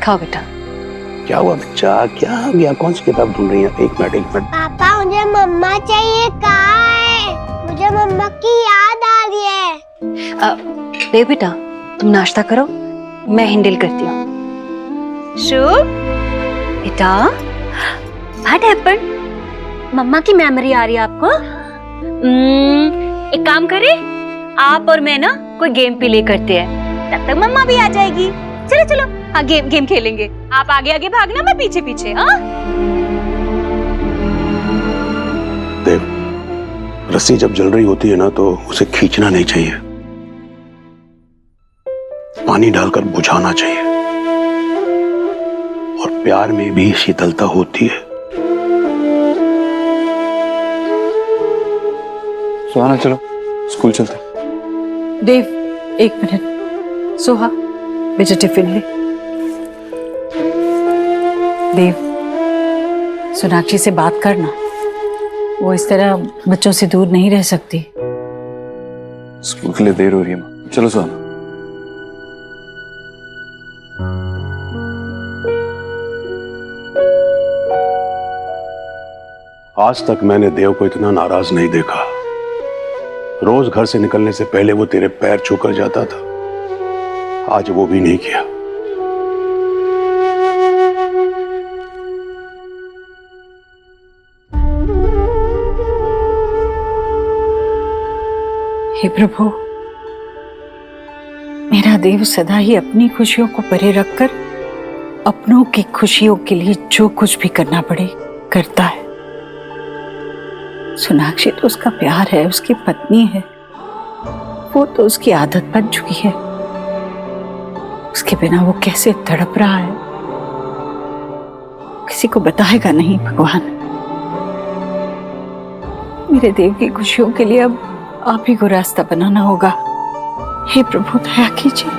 खाओ बेटा। क्या हुआ बच्चा, क्या हो गया? कौन सी किताब ढूंढ रही है? एक मिनट। पापा मुझे मम्मा चाहिए। कहाँ है? मुझे मम्मा की याद आ रही है। देव बेटा तुम नाश्ता करो, मैं हैंडल करती हूँ। शुभ बेटा, व्हाट हैपेंड? मम्मा की मेमोरी आ रही है आपको? एक काम करें, आप और मैं ना कोई गेम प्ले करते हैं, तब तक मम्मा भी आ जाएगी। चलो चलो, हाँ गेम खेलेंगे। आप आगे आगे भागना, मैं पीछे पीछे। हाँ देव, रस्सी जब जल रही होती है ना तो उसे खींचना नहीं चाहिए, पानी डालकर बुझाना चाहिए। और प्यार में भी शीतलता होती है। सुहाना चलो स्कूल चलते। देव एक मिनट। सोहा बेटा टिफिन ले। देव, सोनाक्षी से बात करना, वो इस तरह बच्चों से दूर नहीं रह सकती। स्कूल के लिए देर हो रही है माँ, चलो सुहाना। आज तक मैंने देव को इतना नाराज नहीं देखा। रोज घर से निकलने से पहले वो तेरे पैर छूकर जाता था, आज वो भी नहीं किया। हे प्रभु, मेरा देव सदा ही अपनी खुशियों को परे रखकर अपनों की खुशियों के लिए जो कुछ भी करना पड़े करता है। सोनाक्षी तो उसका प्यार है, उसकी पत्नी है, वो तो उसकी आदत बन चुकी है। उसके बिना वो कैसे तड़प रहा है, किसी को बताएगा नहीं। भगवान, मेरे देव की खुशियों के लिए अब आप ही को रास्ता बनाना होगा। हे प्रभु दया कीजिए।